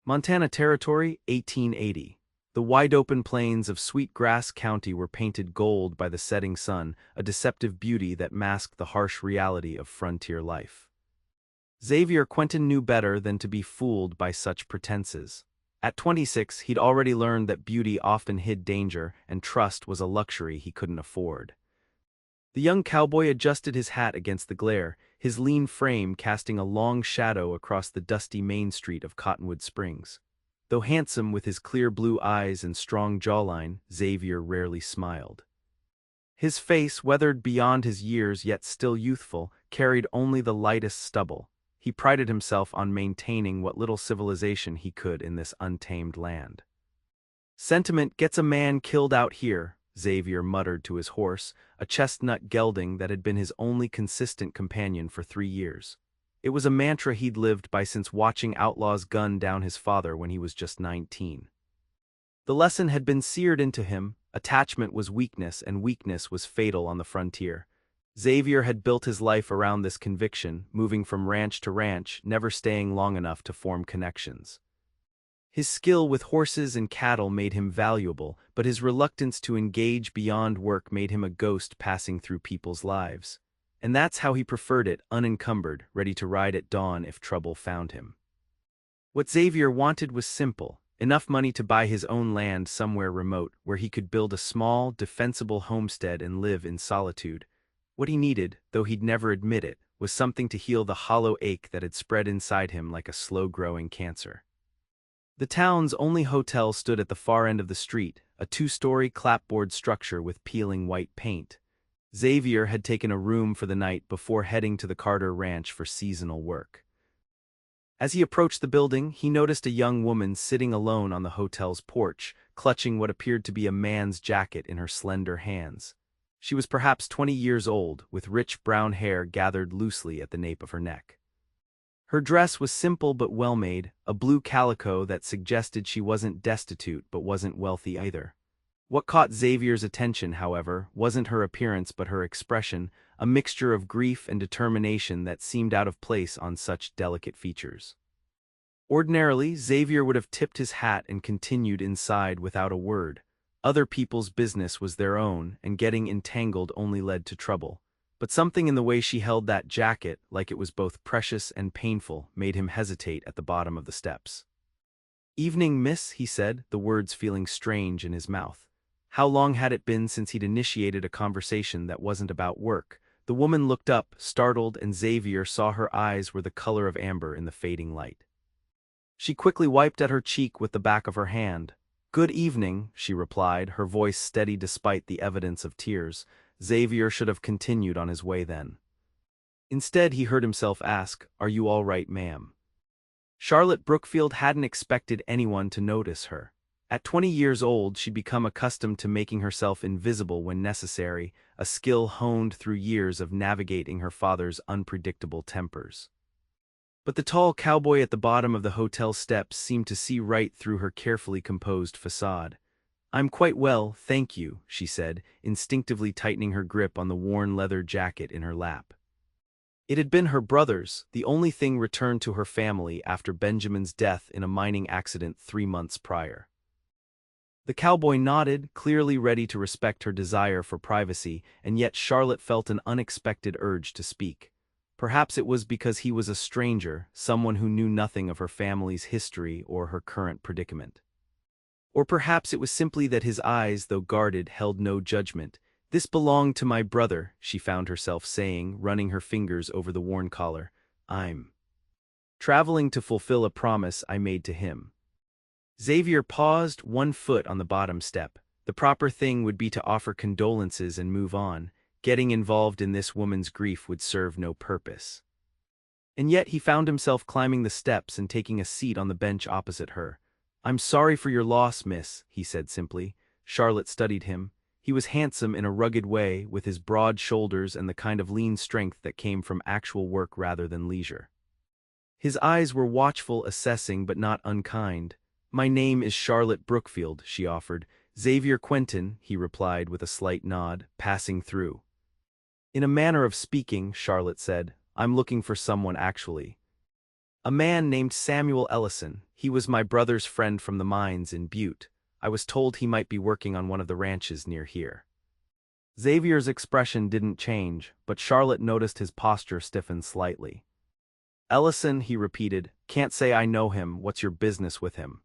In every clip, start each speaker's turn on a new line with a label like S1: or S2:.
S1: Montana Territory, 1880. The wide-open plains of Sweetgrass County were painted gold by the setting sun, a deceptive beauty that masked the harsh reality of frontier life. Xavier Quentin knew better than to be fooled by such pretenses. At 26, he'd already learned that beauty often hid danger, and trust was a luxury he couldn't afford. The young cowboy adjusted his hat against the glare, his lean frame casting a long shadow across the dusty main street of Cottonwood Springs. Though handsome with his clear blue eyes and strong jawline, Xavier rarely smiled. His face, weathered beyond his years yet still youthful, carried only the lightest stubble. He prided himself on maintaining what little civilization he could in this untamed land. "Sentiment gets a man killed out here," Xavier muttered to his horse, a chestnut gelding that had been his only consistent companion for 3 years. It was a mantra he'd lived by since watching outlaws gun down his father when he was just 19. The lesson had been seared into him: attachment was weakness, and weakness was fatal on the frontier. Xavier had built his life around this conviction, moving from ranch to ranch, never staying long enough to form connections. His skill with horses and cattle made him valuable, but his reluctance to engage beyond work made him a ghost passing through people's lives. And that's how he preferred it, unencumbered, ready to ride at dawn if trouble found him. What Xavier wanted was simple: enough money to buy his own land somewhere remote, where he could build a small, defensible homestead and live in solitude. What he needed, though he'd never admit it, was something to heal the hollow ache that had spread inside him like a slow-growing cancer. The town's only hotel stood at the far end of the street, a 2-story clapboard structure with peeling white paint. Xavier had taken a room for the night before heading to the Carter Ranch for seasonal work. As he approached the building, he noticed a young woman sitting alone on the hotel's porch, clutching what appeared to be a man's jacket in her slender hands. She was perhaps 20 years old, with rich brown hair gathered loosely at the nape of her neck. Her dress was simple but well-made, a blue calico that suggested she wasn't destitute but wasn't wealthy either. What caught Xavier's attention, however, wasn't her appearance but her expression, a mixture of grief and determination that seemed out of place on such delicate features. Ordinarily, Xavier would have tipped his hat and continued inside without a word. Other people's business was their own, and getting entangled only led to trouble. But something in the way she held that jacket, like it was both precious and painful, made him hesitate at the bottom of the steps. "Evening, miss," he said, the words feeling strange in his mouth. How long had it been since he'd initiated a conversation that wasn't about work? The woman looked up, startled, and Xavier saw her eyes were the color of amber in the fading light. She quickly wiped at her cheek with the back of her hand. "Good evening," she replied, her voice steady despite the evidence of tears. Xavier should have continued on his way then. Instead, he heard himself ask, "Are you all right, ma'am?" Charlotte Brookfield hadn't expected anyone to notice her. At 20 years old, she'd become accustomed to making herself invisible when necessary, a skill honed through years of navigating her father's unpredictable tempers. But the tall cowboy at the bottom of the hotel steps seemed to see right through her carefully composed facade. "I'm quite well, thank you," she said, instinctively tightening her grip on the worn leather jacket in her lap. It had been her brother's, the only thing returned to her family after Benjamin's death in a mining accident 3 months prior. The cowboy nodded, clearly ready to respect her desire for privacy, and yet Charlotte felt an unexpected urge to speak. Perhaps it was because he was a stranger, someone who knew nothing of her family's history or her current predicament. Or perhaps it was simply that his eyes, though guarded, held no judgment. "This belonged to my brother," she found herself saying, running her fingers over the worn collar. "I'm traveling to fulfill a promise I made to him." Xavier paused, one foot on the bottom step. The proper thing would be to offer condolences and move on. Getting involved in this woman's grief would serve no purpose. And yet he found himself climbing the steps and taking a seat on the bench opposite her. "I'm sorry for your loss, miss," he said simply. Charlotte studied him. He was handsome in a rugged way, with his broad shoulders and the kind of lean strength that came from actual work rather than leisure. His eyes were watchful, assessing, but not unkind. "My name is Charlotte Brookfield," she offered. "Xavier Quentin," he replied with a slight nod, passing through. "In a manner of speaking," Charlotte said, "I'm looking for someone actually." "A man named Samuel Ellison. He was my brother's friend from the mines in Butte. I was told he might be working on one of the ranches near here." Xavier's expression didn't change, but Charlotte noticed his posture stiffen slightly. "Ellison," he repeated, "can't say I know him. What's your business with him?"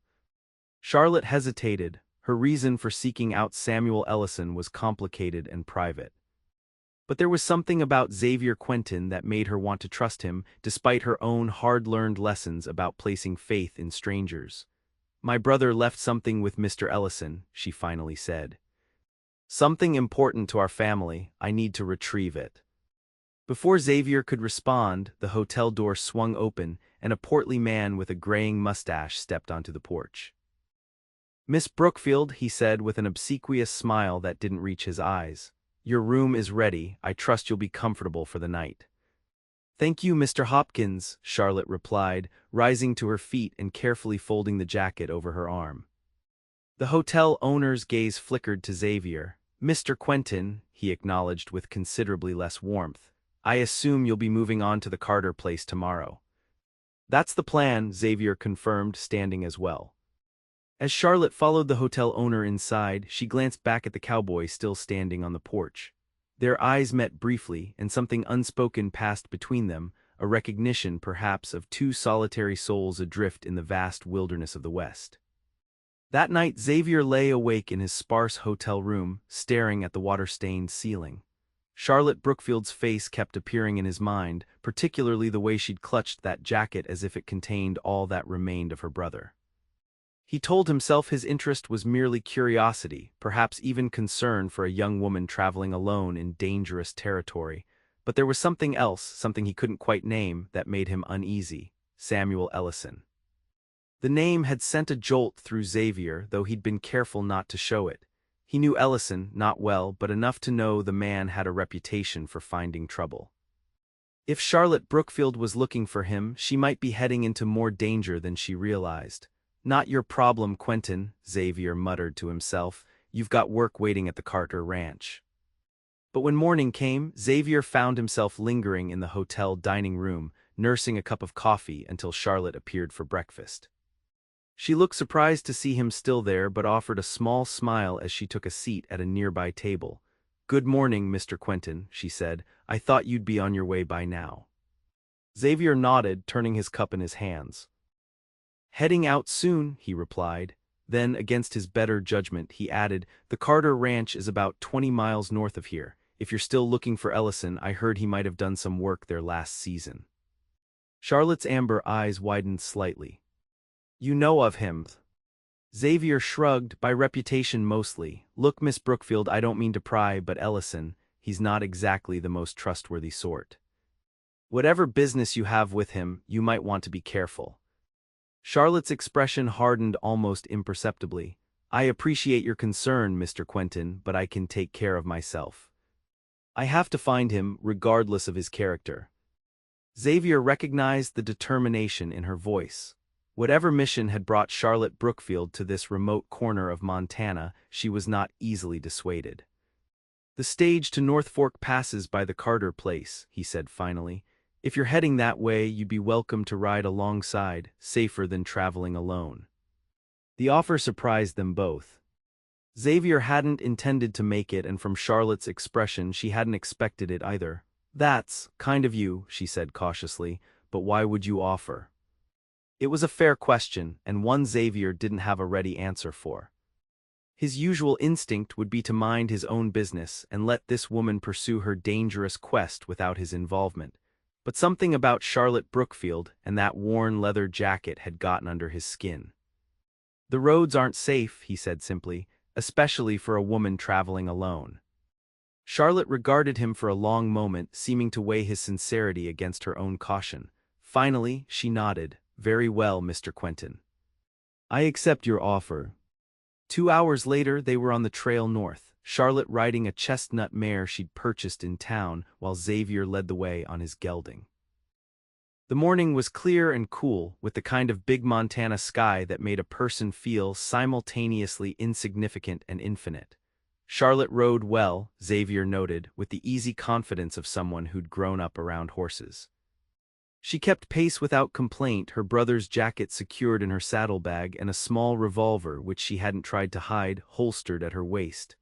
S1: Charlotte hesitated. Her reason for seeking out Samuel Ellison was complicated and private. But there was something about Xavier Quentin that made her want to trust him, despite her own hard-learned lessons about placing faith in strangers. "My brother left something with Mr. Ellison," she finally said. "Something important to our family. I need to retrieve it." Before Xavier could respond, the hotel door swung open, and a portly man with a graying mustache stepped onto the porch. "Miss Brookfield," he said with an obsequious smile that didn't reach his eyes, "your room is ready. I trust you'll be comfortable for the night." "Thank you, Mr. Hopkins," Charlotte replied, rising to her feet and carefully folding the jacket over her arm. The hotel owner's gaze flickered to Xavier. "Mr. Quentin," he acknowledged with considerably less warmth, "I assume you'll be moving on to the Carter place tomorrow." "That's the plan," Xavier confirmed, standing as well. As Charlotte followed the hotel owner inside, she glanced back at the cowboy still standing on the porch. Their eyes met briefly, and something unspoken passed between them, a recognition perhaps of two solitary souls adrift in the vast wilderness of the West. That night Xavier lay awake in his sparse hotel room, staring at the water-stained ceiling. Charlotte Brookfield's face kept appearing in his mind, particularly the way she'd clutched that jacket as if it contained all that remained of her brother. He told himself his interest was merely curiosity, perhaps even concern for a young woman traveling alone in dangerous territory, but there was something else, something he couldn't quite name, that made him uneasy: Samuel Ellison. The name had sent a jolt through Xavier, though he'd been careful not to show it. He knew Ellison, not well, but enough to know the man had a reputation for finding trouble. If Charlotte Brookfield was looking for him, she might be heading into more danger than she realized. "Not your problem, Quentin," Xavier muttered to himself. "You've got work waiting at the Carter Ranch." But when morning came, Xavier found himself lingering in the hotel dining room, nursing a cup of coffee until Charlotte appeared for breakfast. She looked surprised to see him still there, but offered a small smile as she took a seat at a nearby table. "Good morning, Mr. Quentin," she said. "I thought you'd be on your way by now." Xavier nodded, turning his cup in his hands. "Heading out soon," he replied. Then, against his better judgment, he added, "The Carter Ranch is about 20 miles north of here. If you're still looking for Ellison, I heard he might have done some work there last season." Charlotte's amber eyes widened slightly. "You know of him?" Xavier shrugged, "By reputation mostly. Look, Miss Brookfield, I don't mean to pry, but Ellison, he's not exactly the most trustworthy sort. Whatever business you have with him, you might want to be careful." Charlotte's expression hardened almost imperceptibly. "I appreciate your concern, Mr. Quentin, but I can take care of myself. I have to find him, regardless of his character." Xavier recognized the determination in her voice. Whatever mission had brought Charlotte Brookfield to this remote corner of Montana, she was not easily dissuaded. "The stage to North Fork passes by the Carter place," he said finally. "If you're heading that way, you'd be welcome to ride alongside, safer than traveling alone." The offer surprised them both. Xavier hadn't intended to make it, and from Charlotte's expression she hadn't expected it either. "That's kind of you," she said cautiously, "but why would you offer?" It was a fair question, and one Xavier didn't have a ready answer for. His usual instinct would be to mind his own business and let this woman pursue her dangerous quest without his involvement. But something about Charlotte Brookfield and that worn leather jacket had gotten under his skin. "The roads aren't safe," he said simply, "especially for a woman traveling alone." Charlotte regarded him for a long moment, seeming to weigh his sincerity against her own caution. Finally, she nodded. "Very well, Mr. Quentin. I accept your offer." 2 hours later, they were on the trail north, Charlotte riding a chestnut mare she'd purchased in town, while Xavier led the way on his gelding. The morning was clear and cool, with the kind of big Montana sky that made a person feel simultaneously insignificant and infinite. Charlotte rode well, Xavier noted, with the easy confidence of someone who'd grown up around horses. She kept pace without complaint, her brother's jacket secured in her saddlebag and a small revolver which she hadn't tried to hide holstered at her waist.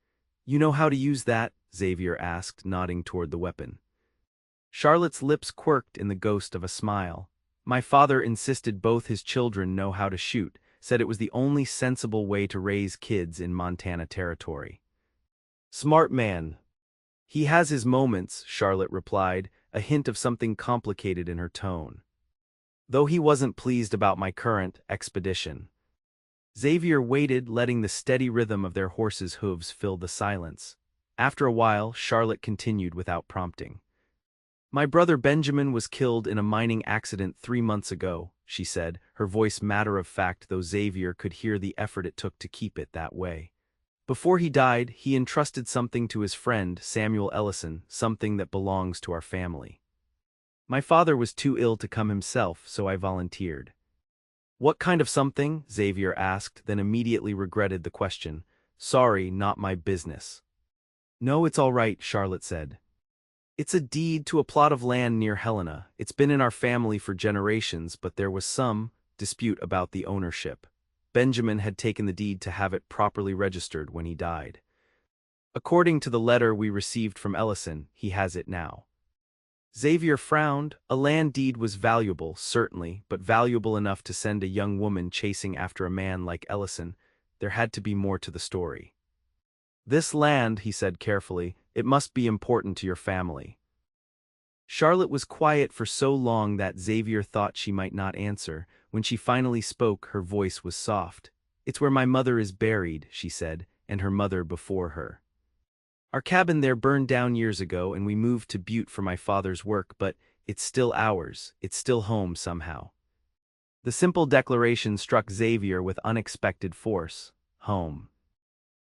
S1: "You know how to use that?" Xavier asked, nodding toward the weapon. Charlotte's lips quirked in the ghost of a smile. "My father insisted both his children know how to shoot, said it was the only sensible way to raise kids in Montana territory." "Smart man." "He has his moments," Charlotte replied, a hint of something complicated in her tone. "Though he wasn't pleased about my current expedition." Xavier waited, letting the steady rhythm of their horses' hooves fill the silence. After a while, Charlotte continued without prompting. "My brother Benjamin was killed in a mining accident 3 months ago," she said, her voice matter-of-fact, though Xavier could hear the effort it took to keep it that way. "Before he died, he entrusted something to his friend, Samuel Ellison, something that belongs to our family. My father was too ill to come himself, so I volunteered." "What kind of something?" Xavier asked, then immediately regretted the question. "Sorry, not my business." "No, it's all right," Charlotte said. "It's a deed to a plot of land near Helena. It's been in our family for generations, but there was some dispute about the ownership. Benjamin had taken the deed to have it properly registered when he died. According to the letter we received from Ellison, he has it now." Xavier frowned. A land deed was valuable, certainly, but valuable enough to send a young woman chasing after a man like Ellison. There had to be more to the story. "This land," he said carefully, "it must be important to your family." Charlotte was quiet for so long that Xavier thought she might not answer. When she finally spoke, her voice was soft. "It's where my mother is buried," she said, "and her mother before her. Our cabin there burned down years ago and we moved to Butte for my father's work, but it's still ours, it's still home somehow." The simple declaration struck Xavier with unexpected force. Home.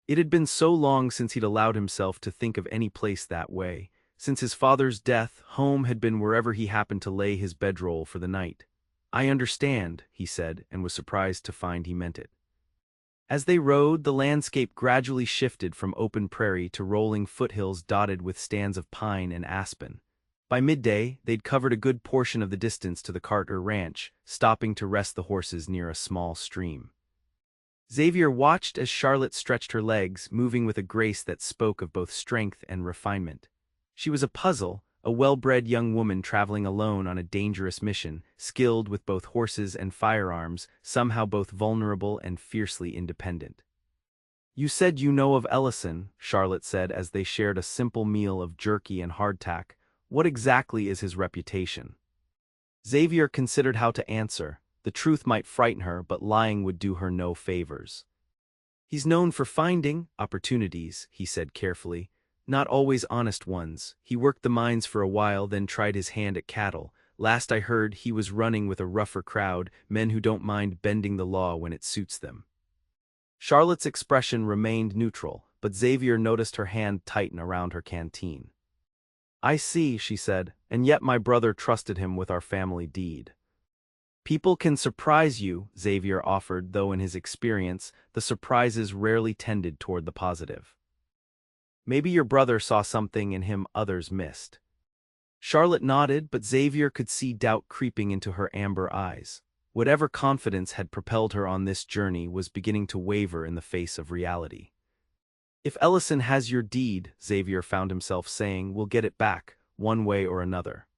S1: It had been so long since he'd allowed himself to think of any place that way. Since his father's death, home had been wherever he happened to lay his bedroll for the night. "I understand," he said, and was surprised to find he meant it. As they rode, the landscape gradually shifted from open prairie to rolling foothills dotted with stands of pine and aspen. By midday, they'd covered a good portion of the distance to the Carter Ranch, stopping to rest the horses near a small stream. Xavier watched as Charlotte stretched her legs, moving with a grace that spoke of both strength and refinement. She was a puzzle, a well-bred young woman traveling alone on a dangerous mission, skilled with both horses and firearms, somehow both vulnerable and fiercely independent. "You said you know of Ellison," Charlotte said as they shared a simple meal of jerky and hardtack. "What exactly is his reputation?" Xavier considered how to answer. The truth might frighten her, but lying would do her no favors. "He's known for finding opportunities," he said carefully. "Not always honest ones. He worked the mines for a while, then tried his hand at cattle. Last I heard, he was running with a rougher crowd, men who don't mind bending the law when it suits them." Charlotte's expression remained neutral, but Xavier noticed her hand tighten around her canteen. "I see," she said, "and yet my brother trusted him with our family deed." "People can surprise you," Xavier offered, though in his experience, the surprises rarely tended toward the positive. "Maybe your brother saw something in him others missed." Charlotte nodded, but Xavier could see doubt creeping into her amber eyes. Whatever confidence had propelled her on this journey was beginning to waver in the face of reality. "If Ellison has your deed," Xavier found himself saying, "we'll get it back, one way or another."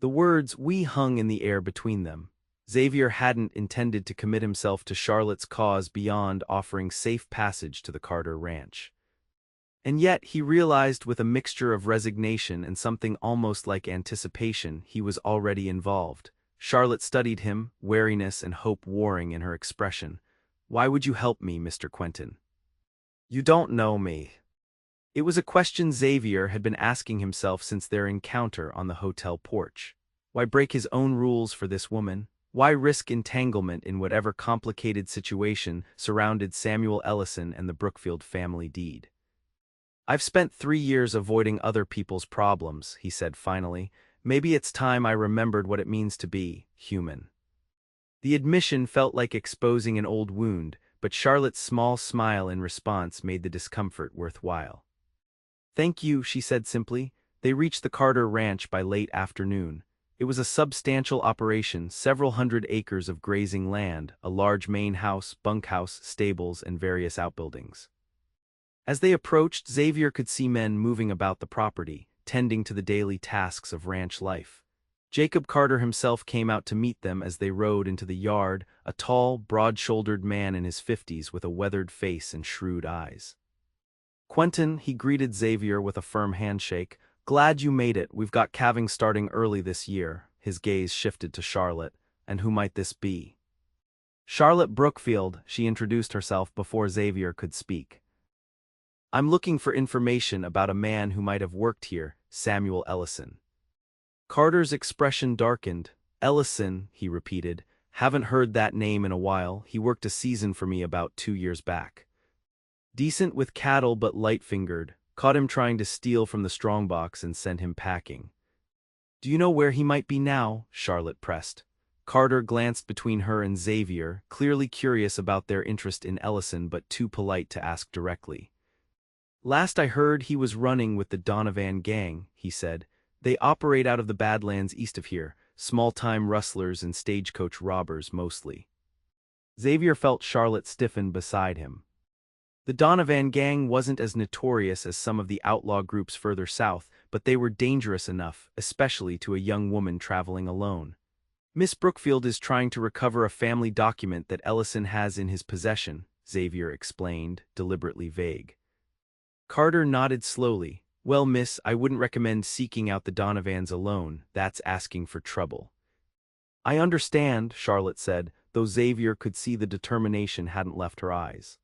S1: The words "we" hung in the air between them. Xavier hadn't intended to commit himself to Charlotte's cause beyond offering safe passage to the Carter Ranch. And yet, he realized with a mixture of resignation and something almost like anticipation, he was already involved. Charlotte studied him, wariness and hope warring in her expression. "Why would you help me, Mr. Quentin?" "You don't know me." It was a question Xavier had been asking himself since their encounter on the hotel porch. Why break his own rules for this woman? Why risk entanglement in whatever complicated situation surrounded Samuel Ellison and the Brookfield family deed? "I've spent 3 years avoiding other people's problems," he said finally. "Maybe it's time I remembered what it means to be human." The admission felt like exposing an old wound, but Charlotte's small smile in response made the discomfort worthwhile. "Thank you," she said simply. They reached the Carter Ranch by late afternoon. It was a substantial operation, several hundred acres of grazing land, a large main house, bunkhouse, stables, and various outbuildings. As they approached, Xavier could see men moving about the property, tending to the daily tasks of ranch life. Jacob Carter himself came out to meet them as they rode into the yard, a tall, broad-shouldered man in his 50s with a weathered face and shrewd eyes. "Quentin," he greeted Xavier with a firm handshake. "Glad you made it. We've got calving starting early this year." His gaze shifted to Charlotte. "And who might this be?" "Charlotte Brookfield," she introduced herself before Xavier could speak. "I'm looking for information about a man who might have worked here, Samuel Ellison." Carter's expression darkened. "Ellison," he repeated. "Haven't heard that name in a while. He worked a season for me about 2 years back. Decent with cattle but light-fingered. Caught him trying to steal from the strongbox and sent him packing." "Do you know where he might be now?" Charlotte pressed. Carter glanced between her and Xavier, clearly curious about their interest in Ellison but too polite to ask directly. "Last I heard he was running with the Donovan gang," he said. "They operate out of the Badlands east of here, small-time rustlers and stagecoach robbers mostly." Xavier felt Charlotte stiffen beside him. The Donovan gang wasn't as notorious as some of the outlaw groups further south, but they were dangerous enough, especially to a young woman traveling alone. "Miss Brookfield is trying to recover a family document that Ellison has in his possession," Xavier explained, deliberately vague. Carter nodded slowly. "Well, miss, I wouldn't recommend seeking out the Donovans alone. That's asking for trouble." "I understand," Charlotte said, though Xavier could see the determination hadn't left her eyes.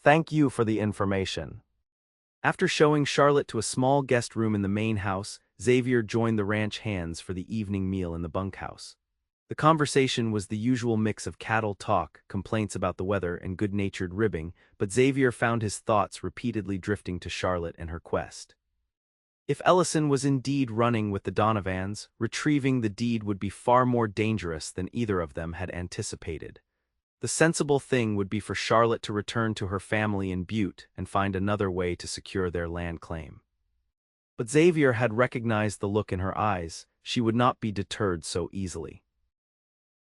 S1: "Thank you for the information." After showing Charlotte to a small guest room in the main house, Xavier joined the ranch hands for the evening meal in the bunkhouse. The conversation was the usual mix of cattle talk, complaints about the weather, and good-natured ribbing, but Xavier found his thoughts repeatedly drifting to Charlotte and her quest. If Ellison was indeed running with the Donovans, retrieving the deed would be far more dangerous than either of them had anticipated. The sensible thing would be for Charlotte to return to her family in Butte and find another way to secure their land claim. But Xavier had recognized the look in her eyes. She would not be deterred so easily.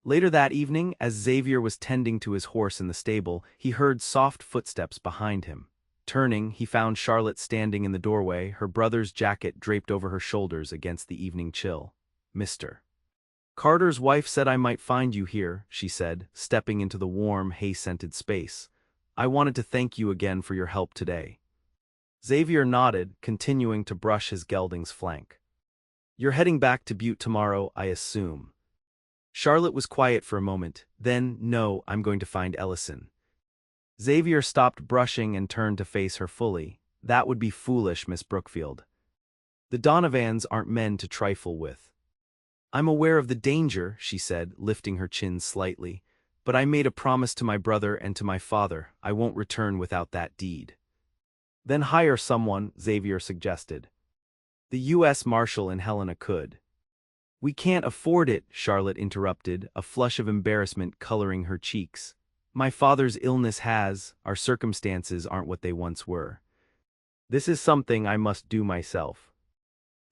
S1: Later that evening, as Xavier was tending to his horse in the stable, he heard soft footsteps behind him. Turning, he found Charlotte standing in the doorway, her brother's jacket draped over her shoulders against the evening chill. "Mr. Carter's wife said I might find you here," she said, stepping into the warm, hay-scented space. "I wanted to thank you again for your help today." Xavier nodded, continuing to brush his gelding's flank. "You're heading back to Butte tomorrow, I assume." Charlotte was quiet for a moment. Then, "No, I'm going to find Ellison." Xavier stopped brushing and turned to face her fully. "That would be foolish, Miss Brookfield. The Donovans aren't men to trifle with." "I'm aware of the danger," she said, lifting her chin slightly. "But I made a promise to my brother and to my father. I won't return without that deed." "Then hire someone," Xavier suggested. "The U.S. Marshal in Helena could." "We can't afford it," Charlotte interrupted, a flush of embarrassment coloring her cheeks. "My father's illness our circumstances aren't what they once were. This is something I must do myself."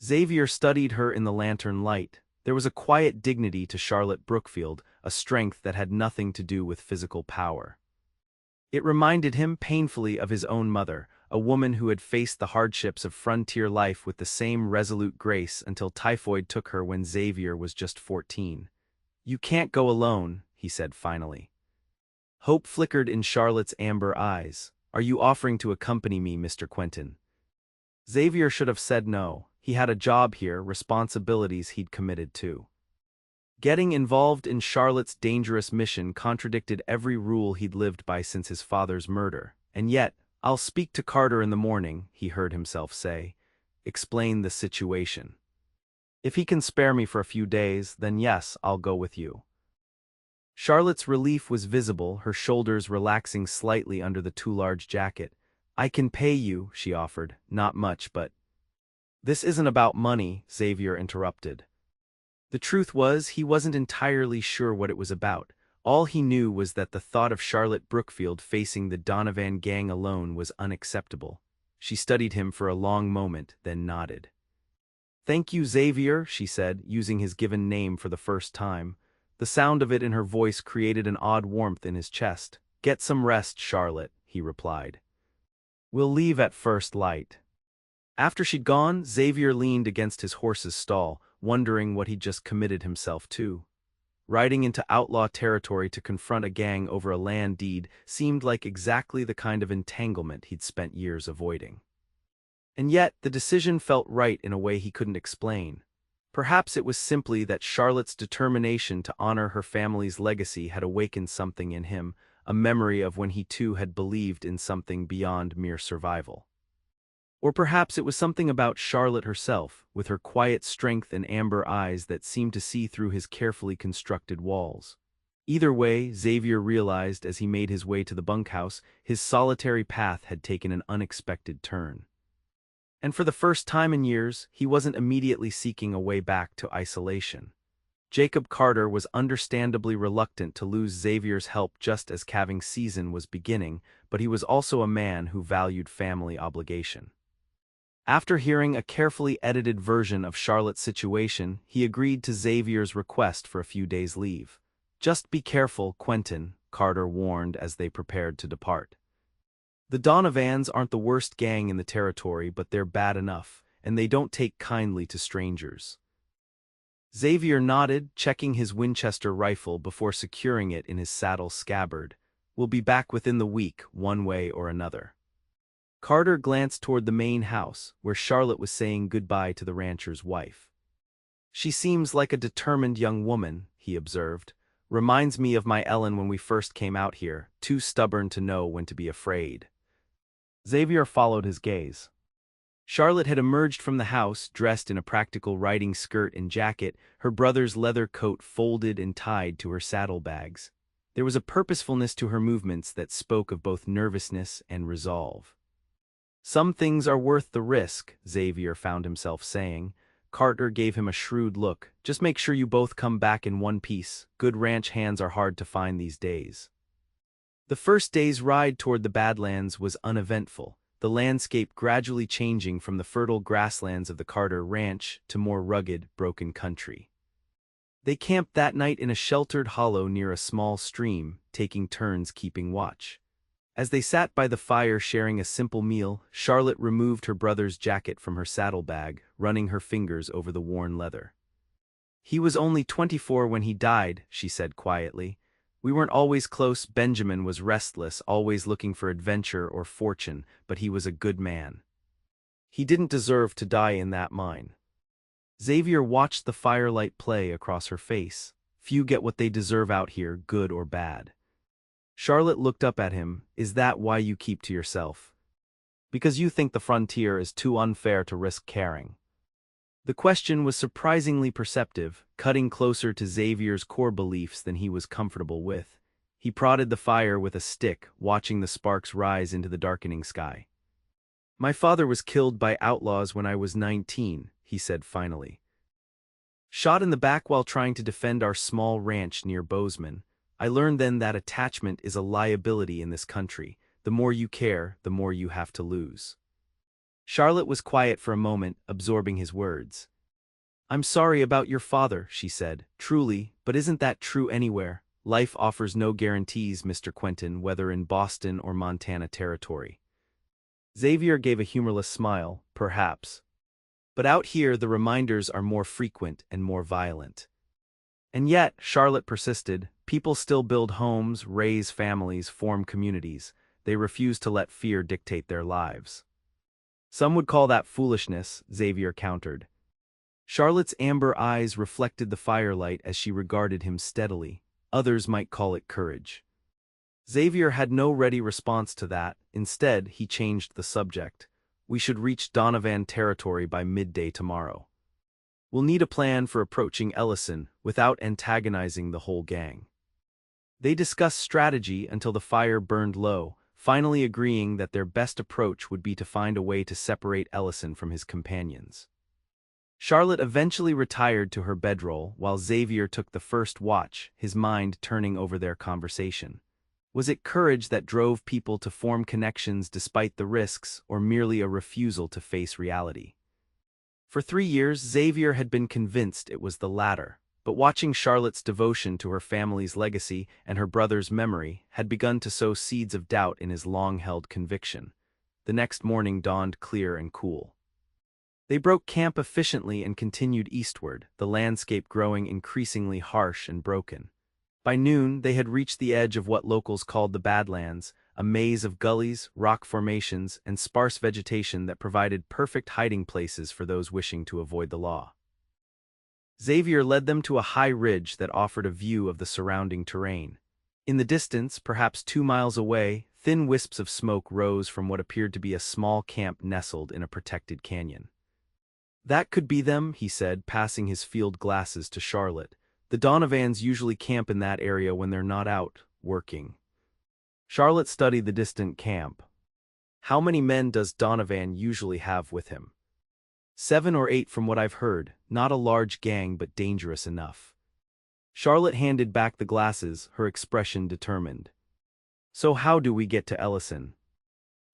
S1: Xavier studied her in the lantern light. There was a quiet dignity to Charlotte Brookfield, a strength that had nothing to do with physical power. It reminded him painfully of his own mother, a woman who had faced the hardships of frontier life with the same resolute grace until typhoid took her when Xavier was just 14. "You can't go alone," he said finally. Hope flickered in Charlotte's amber eyes. "Are you offering to accompany me, Mr. Quentin?" Xavier should have said no. He had a job here, responsibilities he'd committed to. Getting involved in Charlotte's dangerous mission contradicted every rule he'd lived by since his father's murder. And yet, "I'll speak to Carter in the morning," he heard himself say. "Explain the situation. If he can spare me for a few days, then yes, I'll go with you." Charlotte's relief was visible, her shoulders relaxing slightly under the too large jacket. "I can pay you," she offered. "Not much, but—" "This isn't about money," Xavier interrupted. The truth was, he wasn't entirely sure what it was about. All he knew was that the thought of Charlotte Brookfield facing the Donovan gang alone was unacceptable. She studied him for a long moment, then nodded. Thank you, Xavier, she said, using his given name for the first time. The sound of it in her voice created an odd warmth in his chest. Get some rest, Charlotte, he replied. We'll leave at first light. After she'd gone, Xavier leaned against his horse's stall, wondering what he'd just committed himself to. Riding into outlaw territory to confront a gang over a land deed seemed like exactly the kind of entanglement he'd spent years avoiding. And yet, the decision felt right in a way he couldn't explain. Perhaps it was simply that Charlotte's determination to honor her family's legacy had awakened something in him, a memory of when he too had believed in something beyond mere survival. Or perhaps it was something about Charlotte herself, with her quiet strength and amber eyes that seemed to see through his carefully constructed walls. Either way, Xavier realized as he made his way to the bunkhouse, his solitary path had taken an unexpected turn. And for the first time in years, he wasn't immediately seeking a way back to isolation. Jacob Carter was understandably reluctant to lose Xavier's help just as calving season was beginning, but he was also a man who valued family obligation. After hearing a carefully edited version of Charlotte's situation, he agreed to Xavier's request for a few days' leave. Just be careful, Quentin, Carter warned as they prepared to depart. The Donovans aren't the worst gang in the territory, but they're bad enough, and they don't take kindly to strangers. Xavier nodded, checking his Winchester rifle before securing it in his saddle scabbard. We'll be back within the week, one way or another. Carter glanced toward the main house, where Charlotte was saying goodbye to the rancher's wife. She seems like a determined young woman, he observed. Reminds me of my Ellen when we first came out here, too stubborn to know when to be afraid. Xavier followed his gaze. Charlotte had emerged from the house, dressed in a practical riding skirt and jacket, her brother's leather coat folded and tied to her saddlebags. There was a purposefulness to her movements that spoke of both nervousness and resolve. Some things are worth the risk, Xavier found himself saying. Carter gave him a shrewd look. Just make sure you both come back in one piece. Good ranch hands are hard to find these days. The first day's ride toward the Badlands was uneventful, the landscape gradually changing from the fertile grasslands of the Carter Ranch to more rugged, broken country. They camped that night in a sheltered hollow near a small stream, taking turns keeping watch. As they sat by the fire sharing a simple meal, Charlotte removed her brother's jacket from her saddlebag, running her fingers over the worn leather. He was only 24 when he died, she said quietly. We weren't always close. Benjamin was restless, always looking for adventure or fortune, but he was a good man. He didn't deserve to die in that mine. Xavier watched the firelight play across her face. Few get what they deserve out here, good or bad. Charlotte looked up at him. Is that why you keep to yourself? Because you think the frontier is too unfair to risk caring. The question was surprisingly perceptive, cutting closer to Xavier's core beliefs than he was comfortable with. He prodded the fire with a stick, watching the sparks rise into the darkening sky. My father was killed by outlaws when I was 19, he said finally. Shot in the back while trying to defend our small ranch near Bozeman. I learned then that attachment is a liability in this country. The more you care, the more you have to lose. Charlotte was quiet for a moment, absorbing his words. I'm sorry about your father, she said, truly, but isn't that true anywhere? Life offers no guarantees, Mr. Quentin, whether in Boston or Montana territory. Xavier gave a humorless smile, perhaps. But out here the reminders are more frequent and more violent. And yet, Charlotte persisted, people still build homes, raise families, form communities. They refuse to let fear dictate their lives. Some would call that foolishness, Xavier countered. Charlotte's amber eyes reflected the firelight as she regarded him steadily. Others might call it courage. Xavier had no ready response to that. Instead, he changed the subject. We should reach Donovan territory by midday tomorrow. We'll need a plan for approaching Ellison without antagonizing the whole gang. They discussed strategy until the fire burned low, finally agreeing that their best approach would be to find a way to separate Ellison from his companions. Charlotte eventually retired to her bedroll while Xavier took the first watch, his mind turning over their conversation. Was it courage that drove people to form connections despite the risks, or merely a refusal to face reality? For 3 years, Xavier had been convinced it was the latter, but watching Charlotte's devotion to her family's legacy and her brother's memory had begun to sow seeds of doubt in his long-held conviction. The next morning dawned clear and cool. They broke camp efficiently and continued eastward, the landscape growing increasingly harsh and broken. By noon, they had reached the edge of what locals called the Badlands, a maze of gullies, rock formations, and sparse vegetation that provided perfect hiding places for those wishing to avoid the law. Xavier led them to a high ridge that offered a view of the surrounding terrain. In the distance, perhaps 2 miles away, thin wisps of smoke rose from what appeared to be a small camp nestled in a protected canyon. "That could be them," he said, passing his field glasses to Charlotte. "The Donovans usually camp in that area when they're not out working." Charlotte studied the distant camp. "How many men does Donovan usually have with him?" 7 or 8 from what I've heard, not a large gang but dangerous enough." Charlotte handed back the glasses, her expression determined. "So how do we get to Ellison?"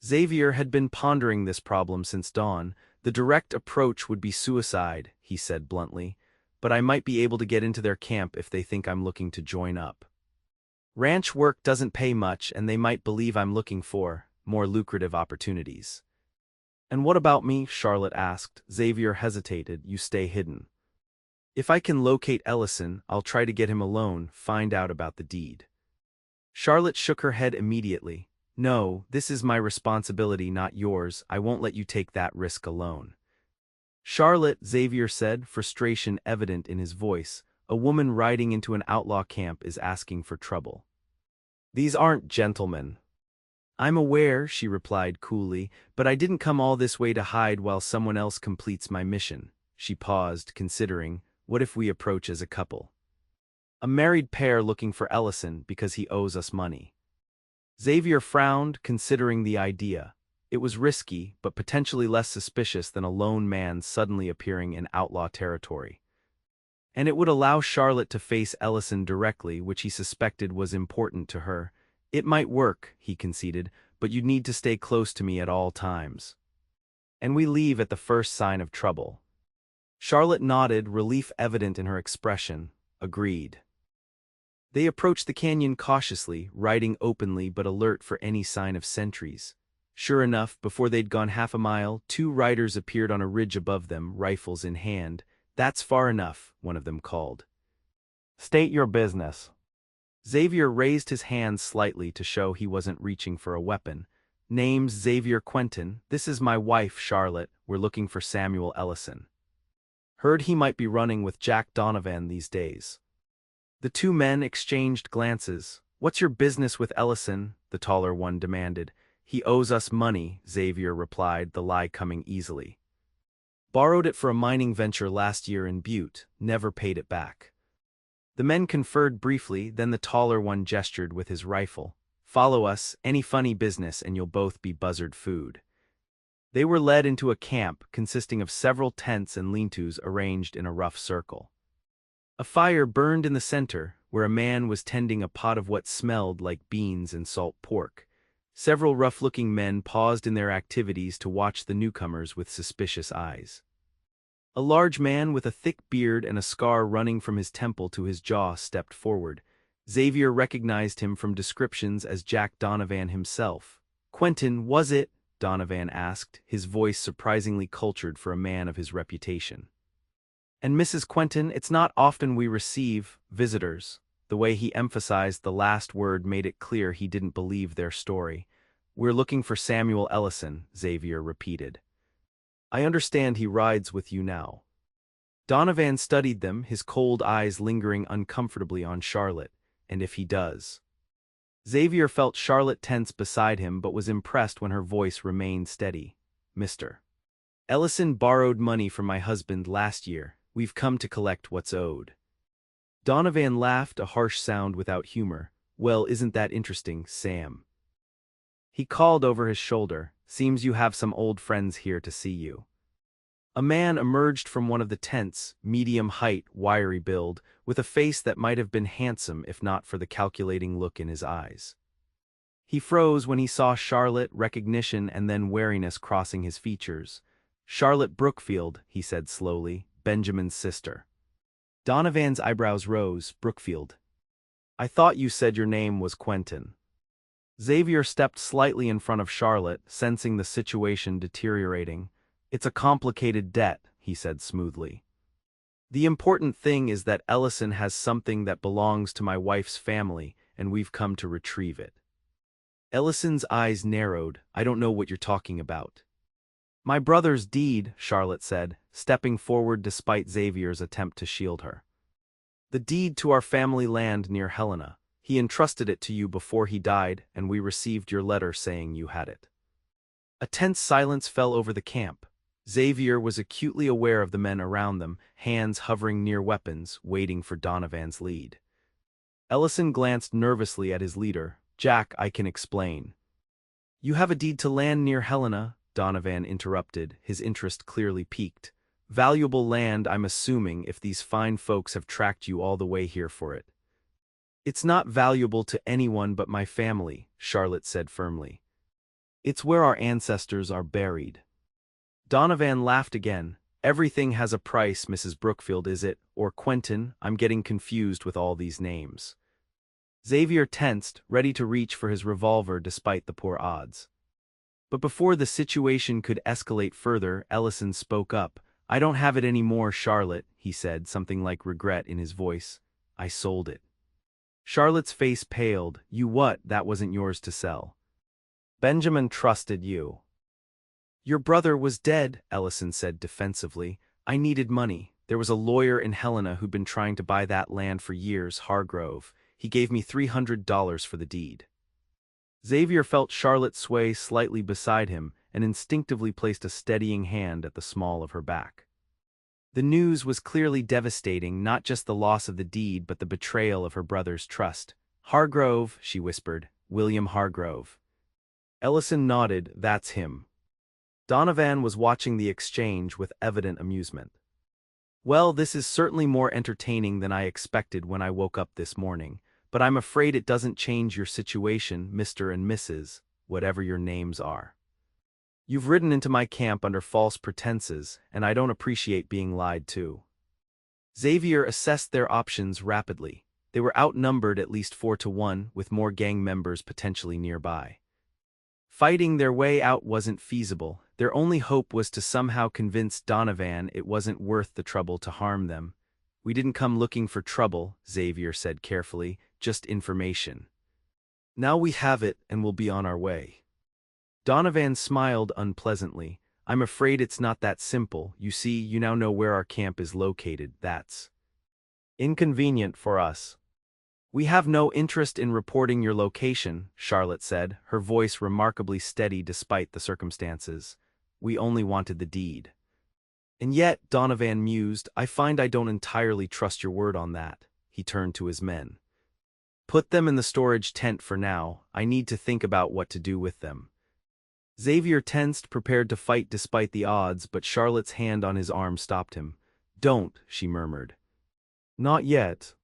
S1: Xavier had been pondering this problem since dawn. "The direct approach would be suicide," he said bluntly, "but I might be able to get into their camp if they think I'm looking to join up. Ranch work doesn't pay much and they might believe I'm looking for more lucrative opportunities." "And what about me?" Charlotte asked. Xavier hesitated. "You stay hidden. If I can locate Ellison, I'll try to get him alone, find out about the deed." Charlotte shook her head immediately. "No, this is my responsibility, not yours. I won't let you take that risk alone." "Charlotte," Xavier said, frustration evident in his voice, "a woman riding into an outlaw camp is asking for trouble. These aren't gentlemen." "I'm aware," she replied coolly, "but I didn't come all this way to hide while someone else completes my mission." She paused, considering, "What if we approach as a couple? A married pair looking for Ellison because he owes us money." Xavier frowned, considering the idea. It was risky, but potentially less suspicious than a lone man suddenly appearing in outlaw territory. And it would allow Charlotte to face Ellison directly, which he suspected was important to her. "It might work," he conceded, "but you'd need to stay close to me at all times. And we leave at the first sign of trouble." Charlotte nodded, relief evident in her expression. "Agreed." They approached the canyon cautiously, riding openly but alert for any sign of sentries. Sure enough, before they'd gone half a mile, 2 riders appeared on a ridge above them, rifles in hand. "That's far enough," one of them called. "State your business." Xavier raised his hands slightly to show he wasn't reaching for a weapon. "Name's Xavier Quentin. This is my wife, Charlotte. We're looking for Samuel Ellison. Heard he might be running with Jack Donovan these days." The 2 men exchanged glances. "What's your business with Ellison?" the taller one demanded. "He owes us money," Xavier replied, the lie coming easily. "Borrowed it for a mining venture last year in Butte, never paid it back." The men conferred briefly, then the taller one gestured with his rifle. "Follow us, any funny business and you'll both be buzzard food." They were led into a camp consisting of several tents and lean-tos arranged in a rough circle. A fire burned in the center, where a man was tending a pot of what smelled like beans and salt pork. Several rough-looking men paused in their activities to watch the newcomers with suspicious eyes. A large man with a thick beard and a scar running from his temple to his jaw stepped forward. Xavier recognized him from descriptions as Jack Donovan himself. "Quentin, was it?" Donovan asked, his voice surprisingly cultured for a man of his reputation. "And Mrs. Quentin, it's not often we receive visitors." The way he emphasized the last word made it clear he didn't believe their story. "We're looking for Samuel Ellison," Xavier repeated. "I understand he rides with you now." Donovan studied them, his cold eyes lingering uncomfortably on Charlotte. "And if he does?" Xavier felt Charlotte tense beside him but was impressed when her voice remained steady. "Mr. Ellison borrowed money from my husband last year. We've come to collect what's owed." Donovan laughed, a harsh sound without humor. "Well, isn't that interesting, Sam?" He called over his shoulder. "Seems you have some old friends here to see you." A man emerged from one of the tents, medium height, wiry build, with a face that might have been handsome if not for the calculating look in his eyes. He froze when he saw Charlotte, recognition and then wariness crossing his features. Charlotte Brookfield, he said slowly, Benjamin's sister. Donovan's eyebrows rose. Brookfield. I thought you said your name was Quentin. Xavier stepped slightly in front of Charlotte, sensing the situation deteriorating. It's a complicated debt, he said smoothly. The important thing is that Ellison has something that belongs to my wife's family, and we've come to retrieve it. Ellison's eyes narrowed. I don't know what you're talking about. My brother's deed, Charlotte said, stepping forward despite Xavier's attempt to shield her. The deed to our family land near Helena. He entrusted it to you before he died, and we received your letter saying you had it. A tense silence fell over the camp. Xavier was acutely aware of the men around them, hands hovering near weapons, waiting for Donovan's lead. Ellison glanced nervously at his leader. Jack, I can explain. You have a deed to land near Helena, Donovan interrupted, his interest clearly piqued. Valuable land, I'm assuming, if these fine folks have tracked you all the way here for it. It's not valuable to anyone but my family, Charlotte said firmly. It's where our ancestors are buried. Donovan laughed again. Everything has a price, Mrs. Brookfield, is it? Or Quentin? I'm getting confused with all these names. Xavier tensed, ready to reach for his revolver despite the poor odds. But before the situation could escalate further, Ellison spoke up. I don't have it anymore, Charlotte, he said, something like regret in his voice. I sold it. Charlotte's face paled. You what? That wasn't yours to sell. Benjamin trusted you. Your brother was dead, Ellison said defensively. I needed money. There was a lawyer in Helena who'd been trying to buy that land for years, Hargrove. He gave me $300 for the deed. Xavier felt Charlotte sway slightly beside him and instinctively placed a steadying hand at the small of her back. The news was clearly devastating, not just the loss of the deed but the betrayal of her brother's trust. Hargrove, she whispered. William Hargrove. Ellison nodded. That's him. Donovan was watching the exchange with evident amusement. Well, this is certainly more entertaining than I expected when I woke up this morning, but I'm afraid it doesn't change your situation, Mr. and Mrs., whatever your names are. You've ridden into my camp under false pretenses, and I don't appreciate being lied to. Xavier assessed their options rapidly. They were outnumbered at least 4-1, with more gang members potentially nearby. Fighting their way out wasn't feasible. Their only hope was to somehow convince Donovan it wasn't worth the trouble to harm them. We didn't come looking for trouble, Xavier said carefully, just information. Now we have it, and we'll be on our way. Donovan smiled unpleasantly. I'm afraid it's not that simple. You see, you now know where our camp is located. That's inconvenient for us. We have no interest in reporting your location, Charlotte said, her voice remarkably steady despite the circumstances. We only wanted the deed. And yet, Donovan mused, I find I don't entirely trust your word on that. He turned to his men. Put them in the storage tent for now. I need to think about what to do with them. Xavier tensed, prepared to fight despite the odds, but Charlotte's hand on his arm stopped him. Don't, she murmured. Not yet.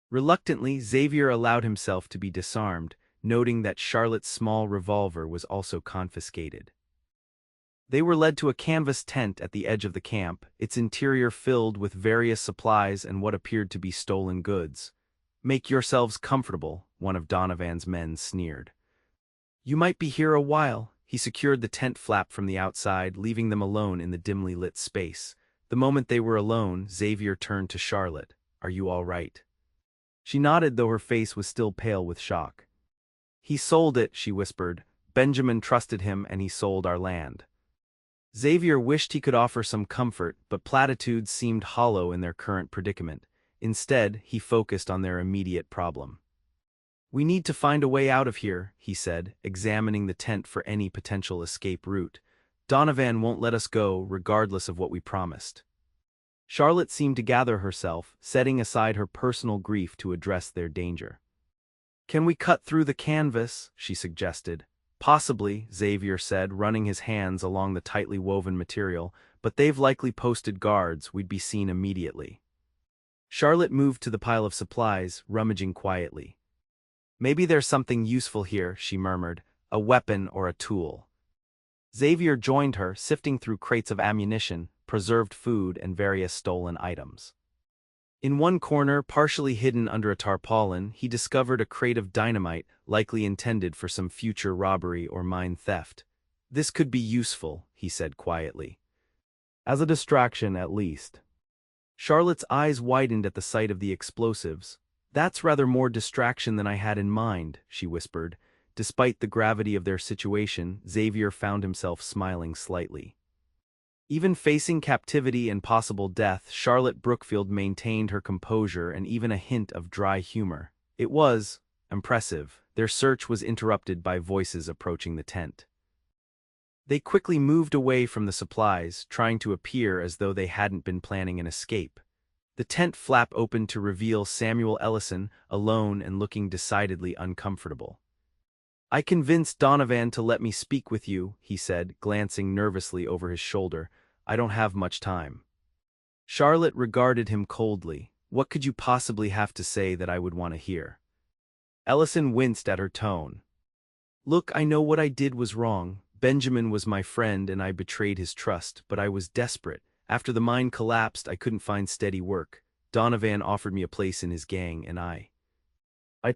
S1: Reluctantly, Xavier allowed himself to be disarmed, noting that Charlotte's small revolver was also confiscated. They were led to a canvas tent at the edge of the camp, its interior filled with various supplies and what appeared to be stolen goods. Make yourselves comfortable, one of Donovan's men sneered. You might be here a while. He secured the tent flap from the outside, leaving them alone in the dimly lit space. The moment they were alone, Xavier turned to Charlotte. Are you all right? She nodded, though her face was still pale with shock. He sold it, she whispered. Benjamin trusted him, and he sold our land. Xavier wished he could offer some comfort, but platitudes seemed hollow in their current predicament. Instead, he focused on their immediate problem. We need to find a way out of here, he said, examining the tent for any potential escape route. Donovan won't let us go, regardless of what we promised. Charlotte seemed to gather herself, setting aside her personal grief to address their danger. Can we cut through the canvas? She suggested. Possibly, Xavier said, running his hands along the tightly woven material, but they've likely posted guards. We'd be seen immediately. Charlotte moved to the pile of supplies, rummaging quietly. Maybe there's something useful here, she murmured, a weapon or a tool. Xavier joined her, sifting through crates of ammunition, preserved food, and various stolen items. In one corner, partially hidden under a tarpaulin, he discovered a crate of dynamite, likely intended for some future robbery or mine theft. "This could be useful," he said quietly. "As a distraction, at least." Charlotte's eyes widened at the sight of the explosives. "That's rather more distraction than I had in mind," she whispered. Despite the gravity of their situation, Xavier found himself smiling slightly. Even facing captivity and possible death, Charlotte Brookfield maintained her composure and even a hint of dry humor. It was impressive. Their search was interrupted by voices approaching the tent. They quickly moved away from the supplies, trying to appear as though they hadn't been planning an escape. The tent flap opened to reveal Samuel Ellison, alone and looking decidedly uncomfortable. "I convinced Donovan to let me speak with you," he said, glancing nervously over his shoulder. "I don't have much time." Charlotte regarded him coldly. "What could you possibly have to say that I would want to hear?" Ellison winced at her tone. "Look, I know what I did was wrong. Benjamin was my friend and I betrayed his trust, but I was desperate. After the mine collapsed, I couldn't find steady work. Donovan offered me a place in his gang and I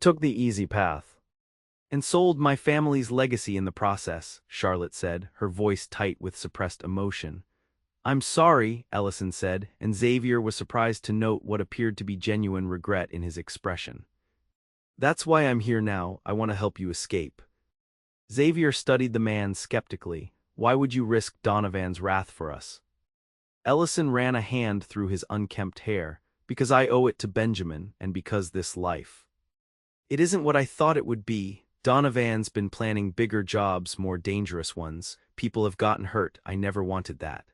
S1: took the easy path. And sold my family's legacy in the process," Charlotte said, her voice tight with suppressed emotion. "I'm sorry," Ellison said, and Xavier was surprised to note what appeared to be genuine regret in his expression. "That's why I'm here now. I want to help you escape." Xavier studied the man skeptically. "Why would you risk Donovan's wrath for us?" Ellison ran a hand through his unkempt hair. "Because I owe it to Benjamin, and because this life. It isn't what I thought it would be. Donovan's been planning bigger jobs, more dangerous ones. People have gotten hurt. I never wanted that."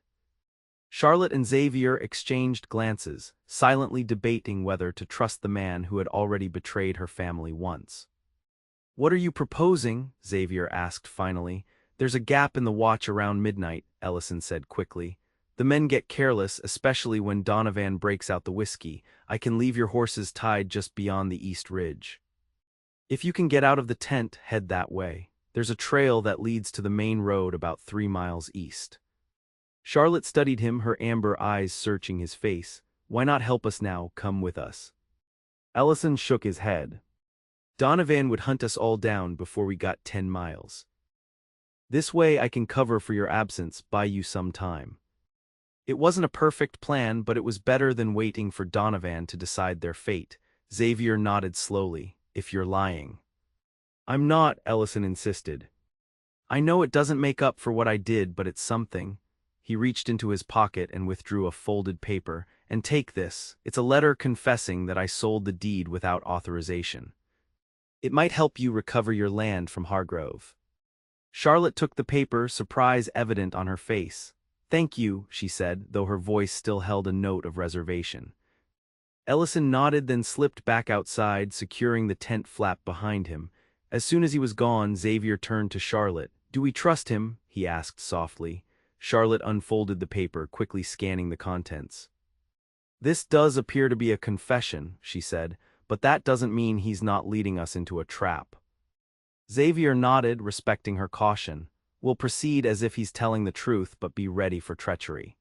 S1: Charlotte and Xavier exchanged glances, silently debating whether to trust the man who had already betrayed her family once. "What are you proposing?" Xavier asked finally. "There's a gap in the watch around midnight," Ellison said quickly. "The men get careless, especially when Donovan breaks out the whiskey. I can leave your horses tied just beyond the East Ridge. If you can get out of the tent, head that way. There's a trail that leads to the main road about 3 miles east." Charlotte studied him, her amber eyes searching his face. "Why not help us now? Come with us." Ellison shook his head. "Donovan would hunt us all down before we got 10 miles. This way I can cover for your absence, buy you some time." It wasn't a perfect plan, but it was better than waiting for Donovan to decide their fate. Xavier nodded slowly. "If you're lying." "I'm not," Ellison insisted. "I know it doesn't make up for what I did, but it's something." He reached into his pocket and withdrew a folded paper. "And take this. It's a letter confessing that I sold the deed without authorization. It might help you recover your land from Hargrove." Charlotte took the paper, surprise evident on her face. "Thank you," she said, though her voice still held a note of reservation. Ellison nodded, then slipped back outside, securing the tent flap behind him. As soon as he was gone, Xavier turned to Charlotte. "Do we trust him?" he asked softly. Charlotte unfolded the paper, quickly scanning the contents. "This does appear to be a confession," she said, "but that doesn't mean he's not leading us into a trap." Xavier nodded, respecting her caution. "We'll proceed as if he's telling the truth, but be ready for treachery.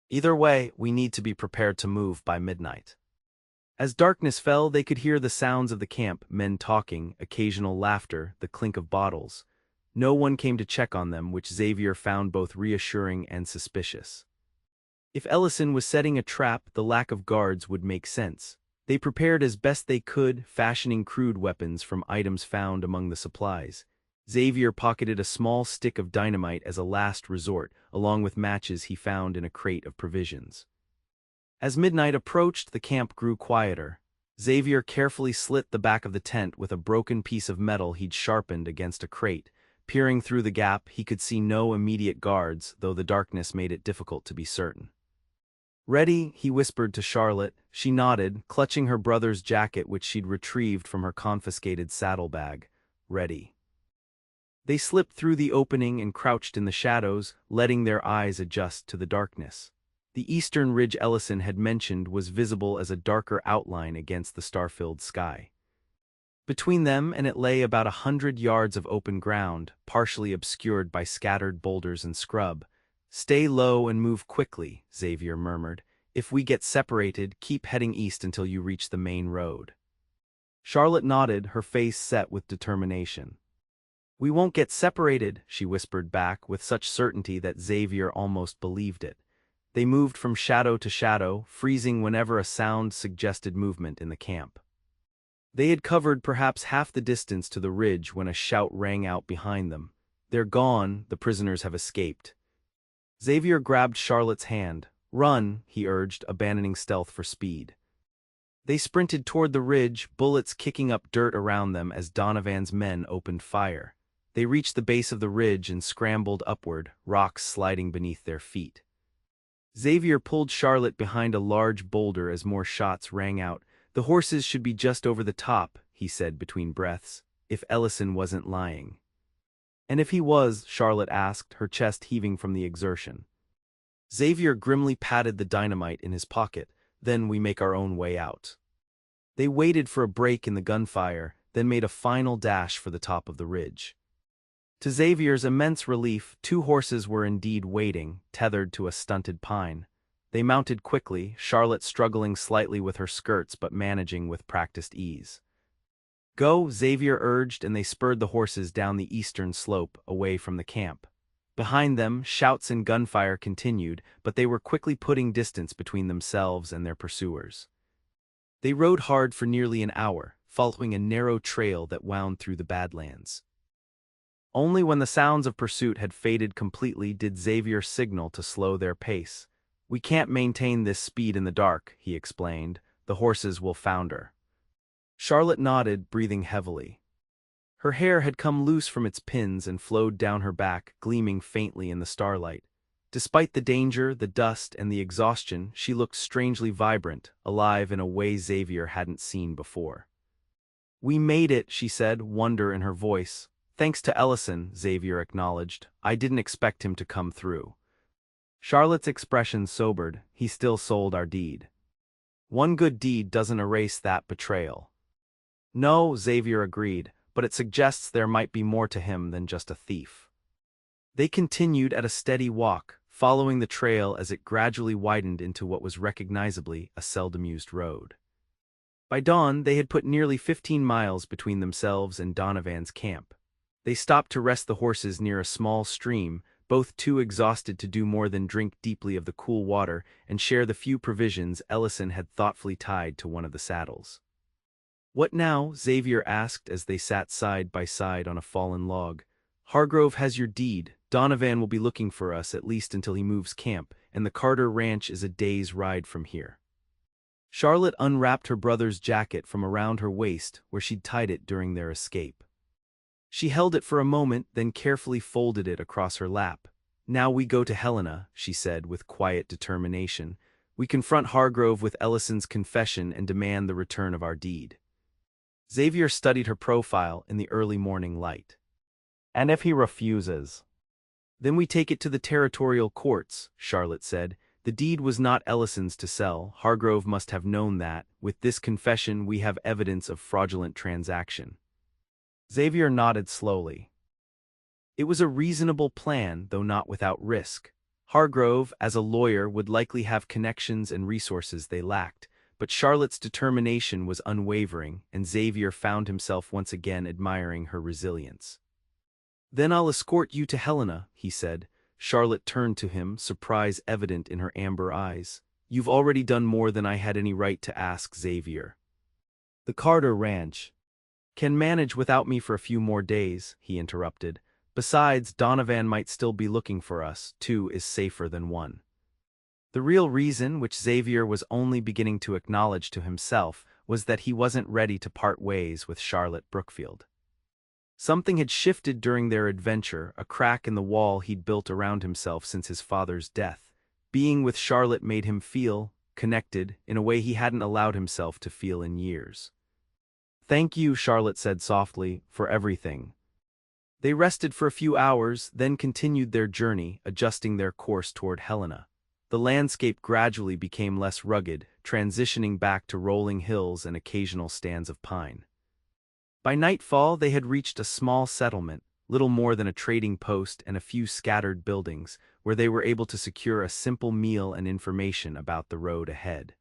S1: Either way, we need to be prepared to move by midnight." As darkness fell, they could hear the sounds of the camp, men talking, occasional laughter, the clink of bottles. No one came to check on them, which Xavier found both reassuring and suspicious. If Ellison was setting a trap, the lack of guards would make sense. They prepared as best they could, fashioning crude weapons from items found among the supplies. Xavier pocketed a small stick of dynamite as a last resort, along with matches he found in a crate of provisions. As midnight approached, the camp grew quieter. Xavier carefully slit the back of the tent with a broken piece of metal he'd sharpened against a crate. Peering through the gap, he could see no immediate guards, though the darkness made it difficult to be certain. "Ready?" he whispered to Charlotte. She nodded, clutching her brother's jacket which she'd retrieved from her confiscated saddlebag. "Ready." They slipped through the opening and crouched in the shadows, letting their eyes adjust to the darkness. The eastern ridge Ellison had mentioned was visible as a darker outline against the star-filled sky. Between them and it lay about 100 yards of open ground, partially obscured by scattered boulders and scrub. "Stay low and move quickly," Xavier murmured. "If we get separated, keep heading east until you reach the main road." Charlotte nodded, her face set with determination. "We won't get separated," she whispered back with such certainty that Xavier almost believed it. They moved from shadow to shadow, freezing whenever a sound suggested movement in the camp. They had covered perhaps half the distance to the ridge when a shout rang out behind them. "They're gone, the prisoners have escaped." Xavier grabbed Charlotte's hand. "Run," he urged, abandoning stealth for speed. They sprinted toward the ridge, bullets kicking up dirt around them as Donovan's men opened fire. They reached the base of the ridge and scrambled upward, rocks sliding beneath their feet. Xavier pulled Charlotte behind a large boulder as more shots rang out. "The horses should be just over the top," he said between breaths, "if Ellison wasn't lying." "And if he was?" Charlotte asked, her chest heaving from the exertion. Xavier grimly patted the dynamite in his pocket. "Then we make our own way out." They waited for a break in the gunfire, then made a final dash for the top of the ridge. To Xavier's immense relief, 2 horses were indeed waiting, tethered to a stunted pine. They mounted quickly, Charlotte struggling slightly with her skirts but managing with practiced ease. "Go," Xavier urged, and they spurred the horses down the eastern slope, away from the camp. Behind them, shouts and gunfire continued, but they were quickly putting distance between themselves and their pursuers. They rode hard for nearly an hour, following a narrow trail that wound through the Badlands. Only when the sounds of pursuit had faded completely did Xavier signal to slow their pace. "We can't maintain this speed in the dark," he explained. "The horses will founder." Charlotte nodded, breathing heavily. Her hair had come loose from its pins and flowed down her back, gleaming faintly in the starlight. Despite the danger, the dust, and the exhaustion, she looked strangely vibrant, alive in a way Xavier hadn't seen before. "We made it," she said, wonder in her voice. "Thanks to Ellison," Xavier acknowledged. "I didn't expect him to come through." Charlotte's expression sobered. "He still sold our deed." "One good deed doesn't erase that betrayal." "No," Xavier agreed, "but it suggests there might be more to him than just a thief." They continued at a steady walk, following the trail as it gradually widened into what was recognizably a seldom-used road. By dawn, they had put nearly 15 miles between themselves and Donovan's camp. They stopped to rest the horses near a small stream, both too exhausted to do more than drink deeply of the cool water and share the few provisions Ellison had thoughtfully tied to one of the saddles. "What now?" Xavier asked as they sat side by side on a fallen log. "Hargrove has your deed. Donovan will be looking for us at least until he moves camp, and the Carter Ranch is a day's ride from here." Charlotte unwrapped her brother's jacket from around her waist where she'd tied it during their escape. She held it for a moment, then carefully folded it across her lap. "Now we go to Helena," she said with quiet determination. "We confront Hargrove with Ellison's confession and demand the return of our deed." Xavier studied her profile in the early morning light. "And if he refuses?" "Then we take it to the territorial courts," Charlotte said. "The deed was not Ellison's to sell. Hargrove must have known that. With this confession we have evidence of fraudulent transaction." Xavier nodded slowly. It was a reasonable plan, though not without risk. Hargrove, as a lawyer, would likely have connections and resources they lacked, but Charlotte's determination was unwavering, and Xavier found himself once again admiring her resilience. "Then I'll escort you to Helena," he said. Charlotte turned to him, surprise evident in her amber eyes. "You've already done more than I had any right to ask, Xavier." "The Carter Ranch can manage without me for a few more days," he interrupted. "Besides, Donovan might still be looking for us. 2 is safer than 1. The real reason, which Xavier was only beginning to acknowledge to himself, was that he wasn't ready to part ways with Charlotte Brookfield. Something had shifted during their adventure, a crack in the wall he'd built around himself since his father's death. Being with Charlotte made him feel connected in a way he hadn't allowed himself to feel in years. "Thank you," Charlotte said softly, "for everything." They rested for a few hours, then continued their journey, adjusting their course toward Helena. The landscape gradually became less rugged, transitioning back to rolling hills and occasional stands of pine. By nightfall, they had reached a small settlement, little more than a trading post and a few scattered buildings, where they were able to secure a simple meal and information about the road ahead.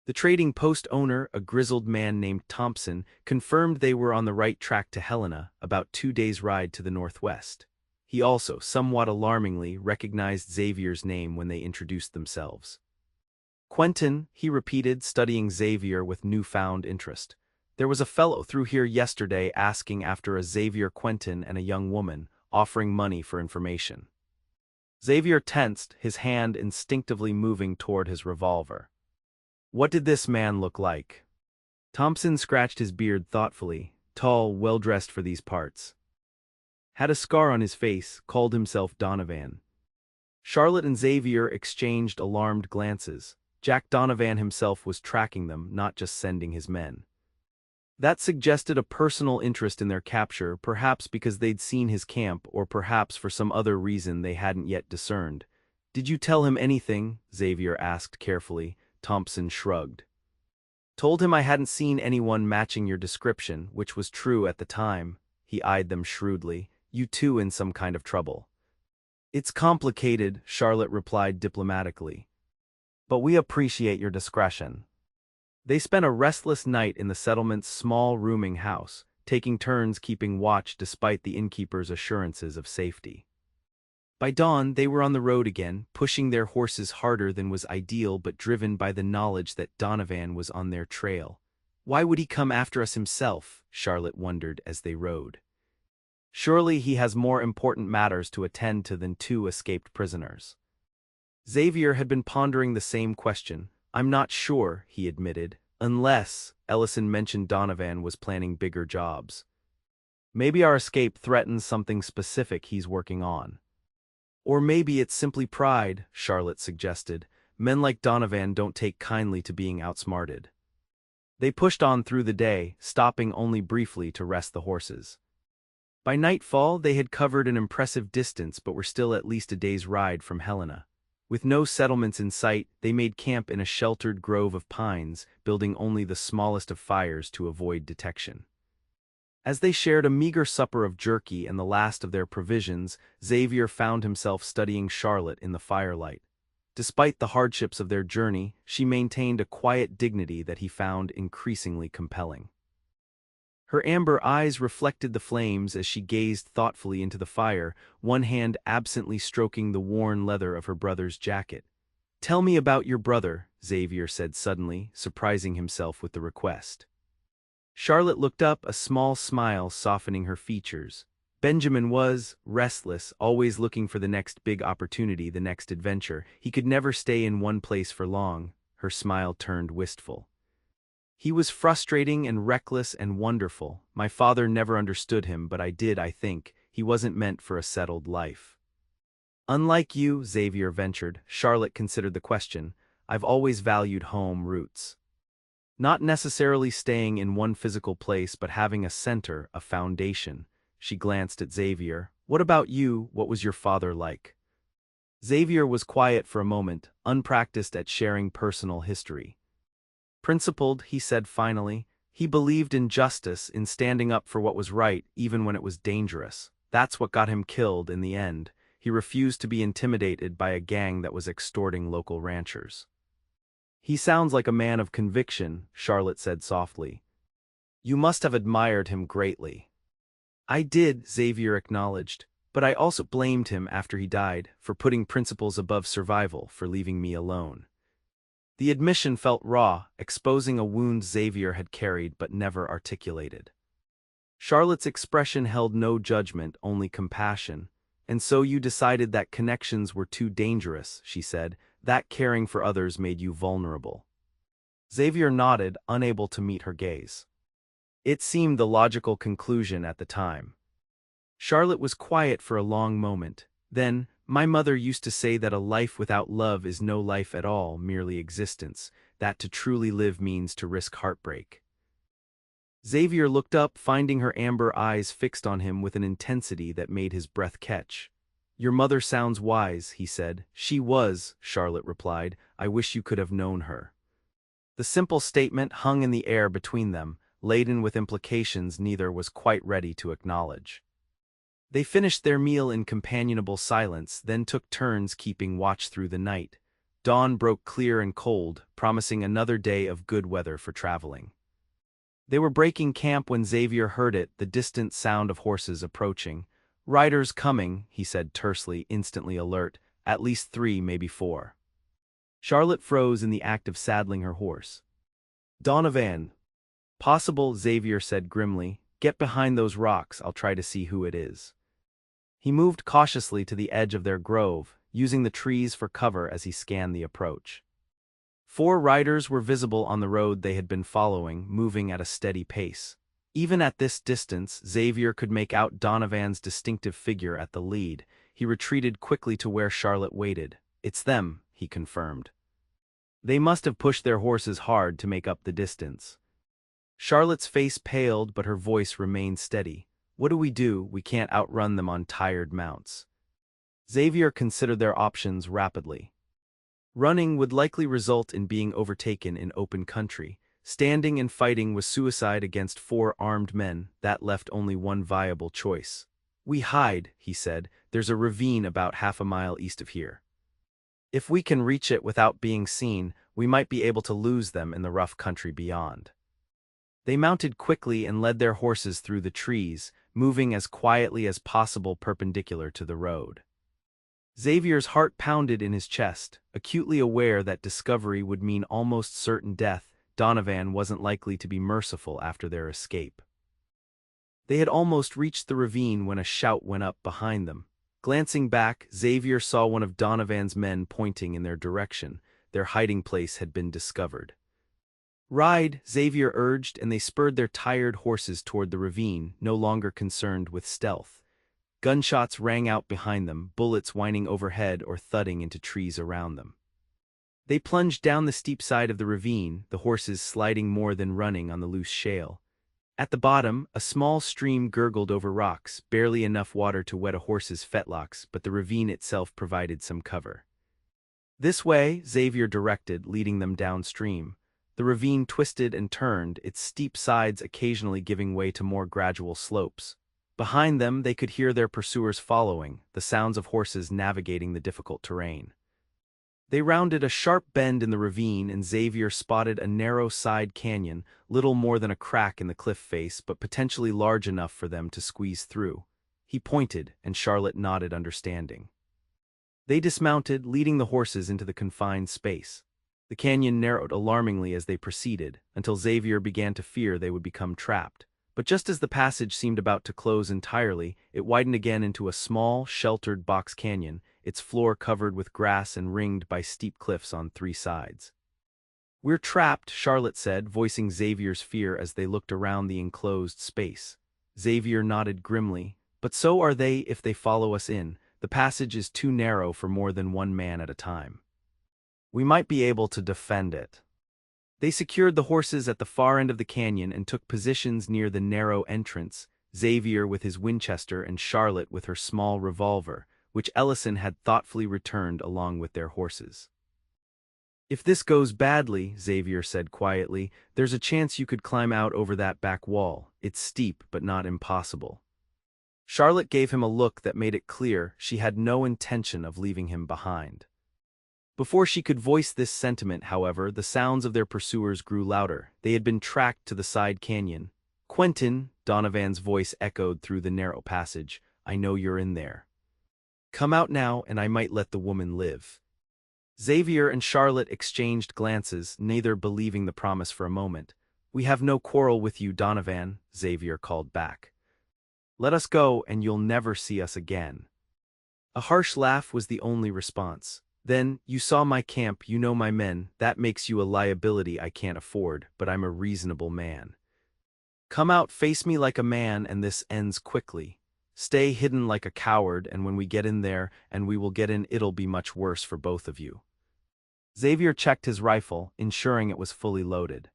S1: The trading post owner, a grizzled man named Thompson, confirmed they were on the right track to Helena, about 2 days' ride to the northwest. He also, somewhat alarmingly, recognized Xavier's name when they introduced themselves. Quentin, he repeated, studying Xavier with newfound interest. There was a fellow through here yesterday asking after a Xavier Quentin and a young woman, offering money for information. Xavier tensed, his hand instinctively moving toward his revolver. What did this man look like? Thompson scratched his beard thoughtfully, tall, well-dressed for these parts. Had a scar on his face, called himself Donovan. Charlotte and Xavier exchanged alarmed glances. Jack Donovan himself was tracking them, not just sending his men. That suggested a personal interest in their capture, perhaps because they'd seen his camp, or perhaps for some other reason they hadn't yet discerned. Did you tell him anything? Xavier asked carefully. Thompson shrugged. Told him I hadn't seen anyone matching your description, which was true at the time. He eyed them shrewdly. You two in some kind of trouble. It's complicated, Charlotte replied diplomatically. But we appreciate your discretion. They spent a restless night in the settlement's small rooming house, taking turns keeping watch despite the innkeeper's assurances of safety. By dawn, they were on the road again, pushing their horses harder than was ideal but driven by the knowledge that Donovan was on their trail. Why would he come after us himself? Charlotte wondered as they rode. Surely he has more important matters to attend to than 2 escaped prisoners. Xavier had been pondering the same question. I'm not sure, he admitted, unless Ellison mentioned Donovan was planning bigger jobs. Maybe our escape threatens something specific he's working on. Or maybe it's simply pride, Charlotte suggested. Men like Donovan don't take kindly to being outsmarted. They pushed on through the day, stopping only briefly to rest the horses. By nightfall, they had covered an impressive distance but were still at least a day's ride from Helena. With no settlements in sight, they made camp in a sheltered grove of pines, building only the smallest of fires to avoid detection. As they shared a meager supper of jerky and the last of their provisions, Xavier found himself studying Charlotte in the firelight. Despite the hardships of their journey, she maintained a quiet dignity that he found increasingly compelling. Her amber eyes reflected the flames as she gazed thoughtfully into the fire, one hand absently stroking the worn leather of her brother's jacket. "Tell me about your brother," Xavier said suddenly, surprising himself with the request. Charlotte looked up, a small smile softening her features. Benjamin was restless, always looking for the next big opportunity, the next adventure. He could never stay in one place for long. Her smile turned wistful. He was frustrating and reckless and wonderful. My father never understood him, but I did, I think. He wasn't meant for a settled life. Unlike you, Xavier ventured. Charlotte considered the question. I've always valued home roots. Not necessarily staying in one physical place, but having a center, a foundation. She glanced at Xavier. What about you? What was your father like? Xavier was quiet for a moment, unpracticed at sharing personal history. Principled, he said finally. He believed in justice, in standing up for what was right, even when it was dangerous. That's what got him killed in the end. He refused to be intimidated by a gang that was extorting local ranchers. He sounds like a man of conviction, Charlotte said softly. You must have admired him greatly. I did, Xavier acknowledged, but I also blamed him after he died, for putting principles above survival, for leaving me alone. The admission felt raw, exposing a wound Xavier had carried but never articulated. Charlotte's expression held no judgment, only compassion. And so you decided that connections were too dangerous, she said, that caring for others made you vulnerable. Xavier nodded, unable to meet her gaze. It seemed the logical conclusion at the time. Charlotte was quiet for a long moment. Then, my mother used to say that a life without love is no life at all, merely existence, that to truly live means to risk heartbreak. Xavier looked up, finding her amber eyes fixed on him with an intensity that made his breath catch. Your mother sounds wise, he said. She was, Charlotte replied. I wish you could have known her. The simple statement hung in the air between them, laden with implications neither was quite ready to acknowledge. They finished their meal in companionable silence, then took turns keeping watch through the night. Dawn broke clear and cold, promising another day of good weather for traveling. They were breaking camp when Xavier heard it, the distant sound of horses approaching. "Riders coming," he said tersely, instantly alert. "At least 3, maybe 4. Charlotte froze in the act of saddling her horse. "Donovan." "Possible," Xavier said grimly. "Get behind those rocks, I'll try to see who it is." He moved cautiously to the edge of their grove, using the trees for cover as he scanned the approach. 4 riders were visible on the road they had been following, moving at a steady pace. Even at this distance, Xavier could make out Donovan's distinctive figure at the lead. He retreated quickly to where Charlotte waited. "It's them," he confirmed. They must have pushed their horses hard to make up the distance. Charlotte's face paled, but her voice remained steady. "What do? We can't outrun them on tired mounts." Xavier considered their options rapidly. Running would likely result in being overtaken in open country. Standing and fighting was suicide against 4 armed men. That left only one viable choice. "We hide," he said. "There's a ravine about half a mile east of here. If we can reach it without being seen, we might be able to lose them in the rough country beyond." They mounted quickly and led their horses through the trees, moving as quietly as possible perpendicular to the road. Xavier's heart pounded in his chest, acutely aware that discovery would mean almost certain death. Donovan wasn't likely to be merciful after their escape. They had almost reached the ravine when a shout went up behind them. Glancing back, Xavier saw one of Donovan's men pointing in their direction. Their hiding place had been discovered. "Ride," Xavier urged, and they spurred their tired horses toward the ravine, no longer concerned with stealth. Gunshots rang out behind them, bullets whining overhead or thudding into trees around them. They plunged down the steep side of the ravine, the horses sliding more than running on the loose shale. At the bottom, a small stream gurgled over rocks, barely enough water to wet a horse's fetlocks, but the ravine itself provided some cover. "This way," Xavier directed, leading them downstream. The ravine twisted and turned, its steep sides occasionally giving way to more gradual slopes. Behind them, they could hear their pursuers following, the sounds of horses navigating the difficult terrain. They rounded a sharp bend in the ravine, and Xavier spotted a narrow side canyon, little more than a crack in the cliff face, but potentially large enough for them to squeeze through. He pointed, and Charlotte nodded understanding. They dismounted, leading the horses into the confined space. The canyon narrowed alarmingly as they proceeded, until Xavier began to fear they would become trapped. But just as the passage seemed about to close entirely, it widened again into a small, sheltered box canyon, its floor covered with grass and ringed by steep cliffs on 3 sides. "We're trapped," Charlotte said, voicing Xavier's fear as they looked around the enclosed space. Xavier nodded grimly. "But so are they if they follow us in. The passage is too narrow for more than one man at a time. We might be able to defend it." They secured the horses at the far end of the canyon and took positions near the narrow entrance, Xavier with his Winchester and Charlotte with her small revolver, which Ellison had thoughtfully returned along with their horses. "If this goes badly," Xavier said quietly, "there's a chance you could climb out over that back wall. It's steep, but not impossible." Charlotte gave him a look that made it clear she had no intention of leaving him behind. Before she could voice this sentiment, however, the sounds of their pursuers grew louder. They had been tracked to the side canyon. "Quentin," Donovan's voice echoed through the narrow passage, "I know you're in there. Come out now, and I might let the woman live." Xavier and Charlotte exchanged glances, neither believing the promise for a moment. "We have no quarrel with you, Donovan," Xavier called back. "Let us go, and you'll never see us again." A harsh laugh was the only response. "Then, you saw my camp, you know my men, that makes you a liability I can't afford, but I'm a reasonable man. Come out, face me like a man, and this ends quickly. Stay hidden like a coward, and when we get in there, and we will get in, it'll be much worse for both of you." Xavier checked his rifle, ensuring it was fully loaded.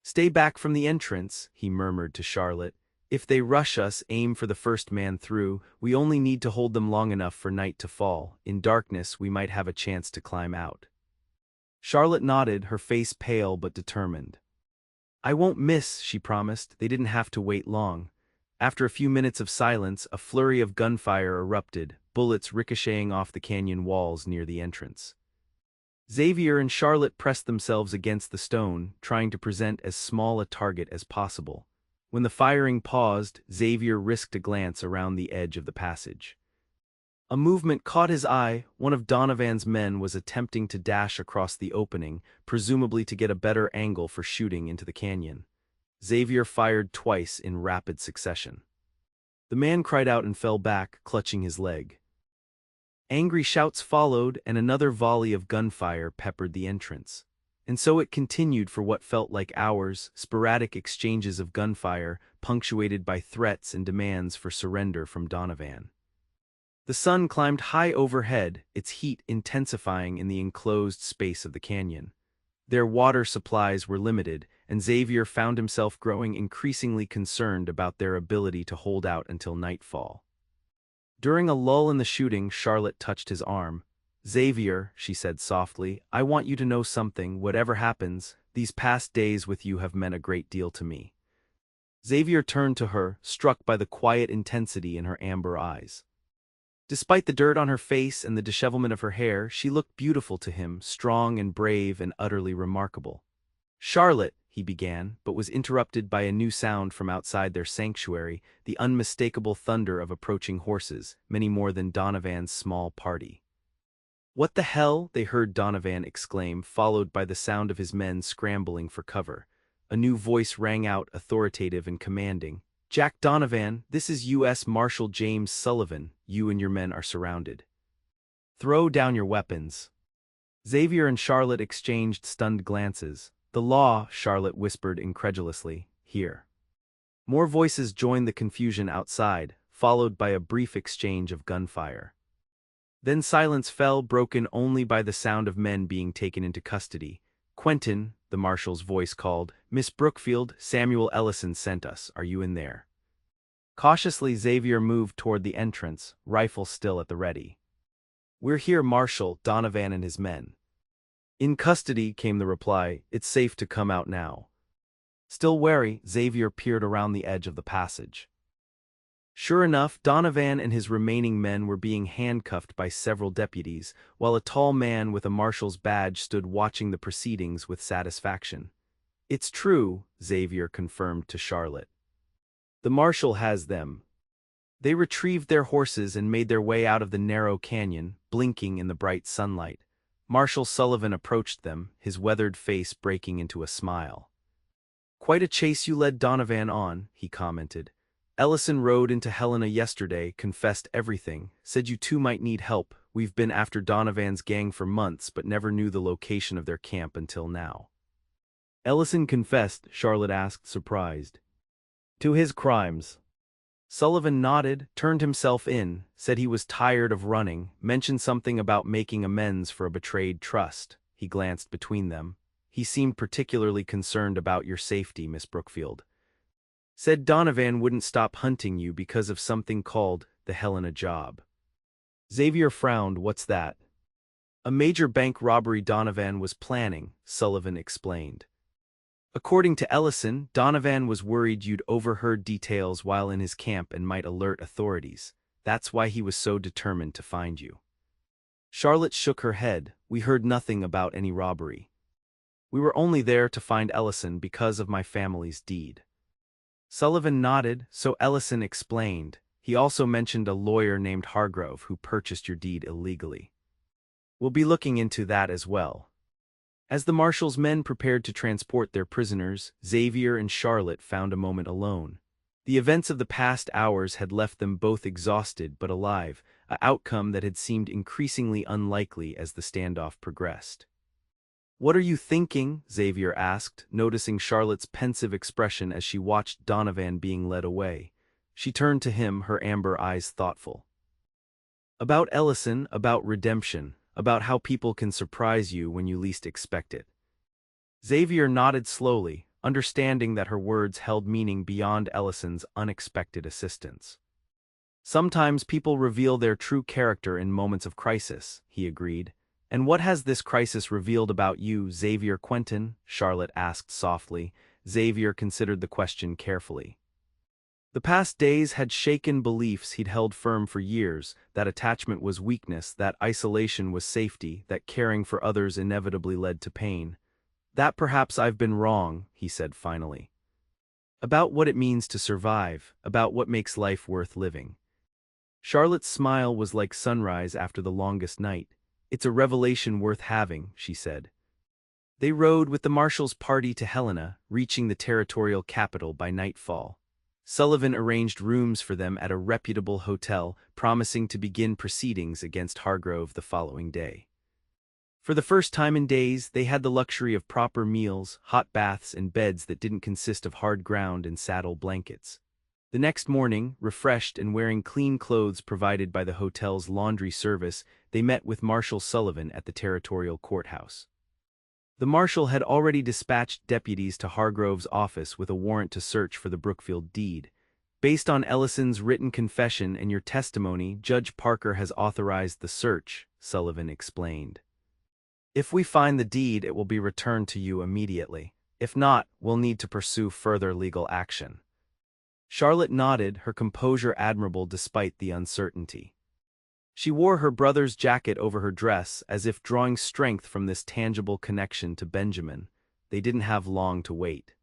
S1: "Stay back from the entrance," he murmured to Charlotte. "If they rush us, aim for the first man through. We only need to hold them long enough for night to fall. In darkness, we might have a chance to climb out." Charlotte nodded, her face pale but determined. I won't miss, she promised. They didn't have to wait long. After a few minutes of silence, a flurry of gunfire erupted, bullets ricocheting off the canyon walls near the entrance. Xavier and Charlotte pressed themselves against the stone, trying to present as small a target as possible. When the firing paused, Xavier risked a glance around the edge of the passage. A movement caught his eye. One of Donovan's men was attempting to dash across the opening, presumably to get a better angle for shooting into the canyon. Xavier fired twice in rapid succession. The man cried out and fell back, clutching his leg. Angry shouts followed, and another volley of gunfire peppered the entrance. And so it continued for what felt like hours, sporadic exchanges of gunfire, punctuated by threats and demands for surrender from Donovan. The sun climbed high overhead, its heat intensifying in the enclosed space of the canyon. Their water supplies were limited, and Xavier found himself growing increasingly concerned about their ability to hold out until nightfall. During a lull in the shooting, Charlotte touched his arm. "Xavier," she said softly, "I want you to know something. Whatever happens, these past days with you have meant a great deal to me." Xavier turned to her, struck by the quiet intensity in her amber eyes. Despite the dirt on her face and the dishevelment of her hair, she looked beautiful to him, strong and brave and utterly remarkable. "Charlotte," he began, but was interrupted by a new sound from outside their sanctuary, the unmistakable thunder of approaching horses, many more than Donovan's small party. "What the hell?" they heard Donovan exclaim, followed by the sound of his men scrambling for cover. A new voice rang out, authoritative and commanding. "Jack Donovan, this is U.S. Marshal James Sullivan. You and your men are surrounded. Throw down your weapons." Xavier and Charlotte exchanged stunned glances. "The law," Charlotte whispered incredulously. "Here." More voices joined the confusion outside, followed by a brief exchange of gunfire. Then silence fell, broken only by the sound of men being taken into custody. "Quentin," the marshal's voice called. "Miss Brookfield, Samuel Ellison sent us. Are you in there?" Cautiously, Xavier moved toward the entrance, rifle still at the ready. "We're here, Marshal," Donovan and his men. "In custody," came the reply. "It's safe to come out now." Still wary, Xavier peered around the edge of the passage. Sure enough, Donovan and his remaining men were being handcuffed by several deputies, while a tall man with a marshal's badge stood watching the proceedings with satisfaction. "It's true," Xavier confirmed to Charlotte. "The marshal has them." They retrieved their horses and made their way out of the narrow canyon, blinking in the bright sunlight. Marshal Sullivan approached them, his weathered face breaking into a smile. "Quite a chase you led Donovan on," he commented. "Ellison rode into Helena yesterday, confessed everything, said you two might need help. We've been after Donovan's gang for months but never knew the location of their camp until now." "Ellison confessed?" Charlotte asked, surprised. "To his crimes." Sullivan nodded, turned himself in, said he was tired of running, mentioned something about making amends for a betrayed trust. He glanced between them. "He seemed particularly concerned about your safety, Miss Brookfield. Said Donovan wouldn't stop hunting you because of something called the Helena job." Xavier frowned. "What's that?" "A major bank robbery Donovan was planning," Sullivan explained. "According to Ellison, Donovan was worried you'd overheard details while in his camp and might alert authorities. That's why he was so determined to find you." Charlotte shook her head. "We heard nothing about any robbery. We were only there to find Ellison because of my family's deed." Sullivan nodded. "So Ellison explained. He also mentioned a lawyer named Hargrove who purchased your deed illegally. We'll be looking into that as well." As the marshal's men prepared to transport their prisoners, Xavier and Charlotte found a moment alone. The events of the past hours had left them both exhausted but alive, an outcome that had seemed increasingly unlikely as the standoff progressed. "What are you thinking?" Xavier asked, noticing Charlotte's pensive expression as she watched Donovan being led away. She turned to him, her amber eyes thoughtful. "About Ellison, about redemption, about how people can surprise you when you least expect it." Xavier nodded slowly, understanding that her words held meaning beyond Ellison's unexpected assistance. "Sometimes people reveal their true character in moments of crisis," he agreed. "And what has this crisis revealed about you, Xavier Quentin?" Charlotte asked softly. Xavier considered the question carefully. The past days had shaken beliefs he'd held firm for years, that attachment was weakness, that isolation was safety, that caring for others inevitably led to pain. That perhaps I've been wrong, he said finally. About what it means to survive, about what makes life worth living. Charlotte's smile was like sunrise after the longest night. It's a revelation worth having, she said. They rode with the marshal's party to Helena, reaching the territorial capital by nightfall. Sullivan arranged rooms for them at a reputable hotel, promising to begin proceedings against Hargrove the following day. For the first time in days, they had the luxury of proper meals, hot baths, and beds that didn't consist of hard ground and saddle blankets. The next morning, refreshed and wearing clean clothes provided by the hotel's laundry service, they met with Marshal Sullivan at the territorial courthouse. The marshal had already dispatched deputies to Hargrove's office with a warrant to search for the Brookfield deed. Based on Ellison's written confession and your testimony, Judge Parker has authorized the search, Sullivan explained. If we find the deed, it will be returned to you immediately. If not, we'll need to pursue further legal action. Charlotte nodded, her composure admirable despite the uncertainty. She wore her brother's jacket over her dress, as if drawing strength from this tangible connection to Benjamin. They didn't have long to wait.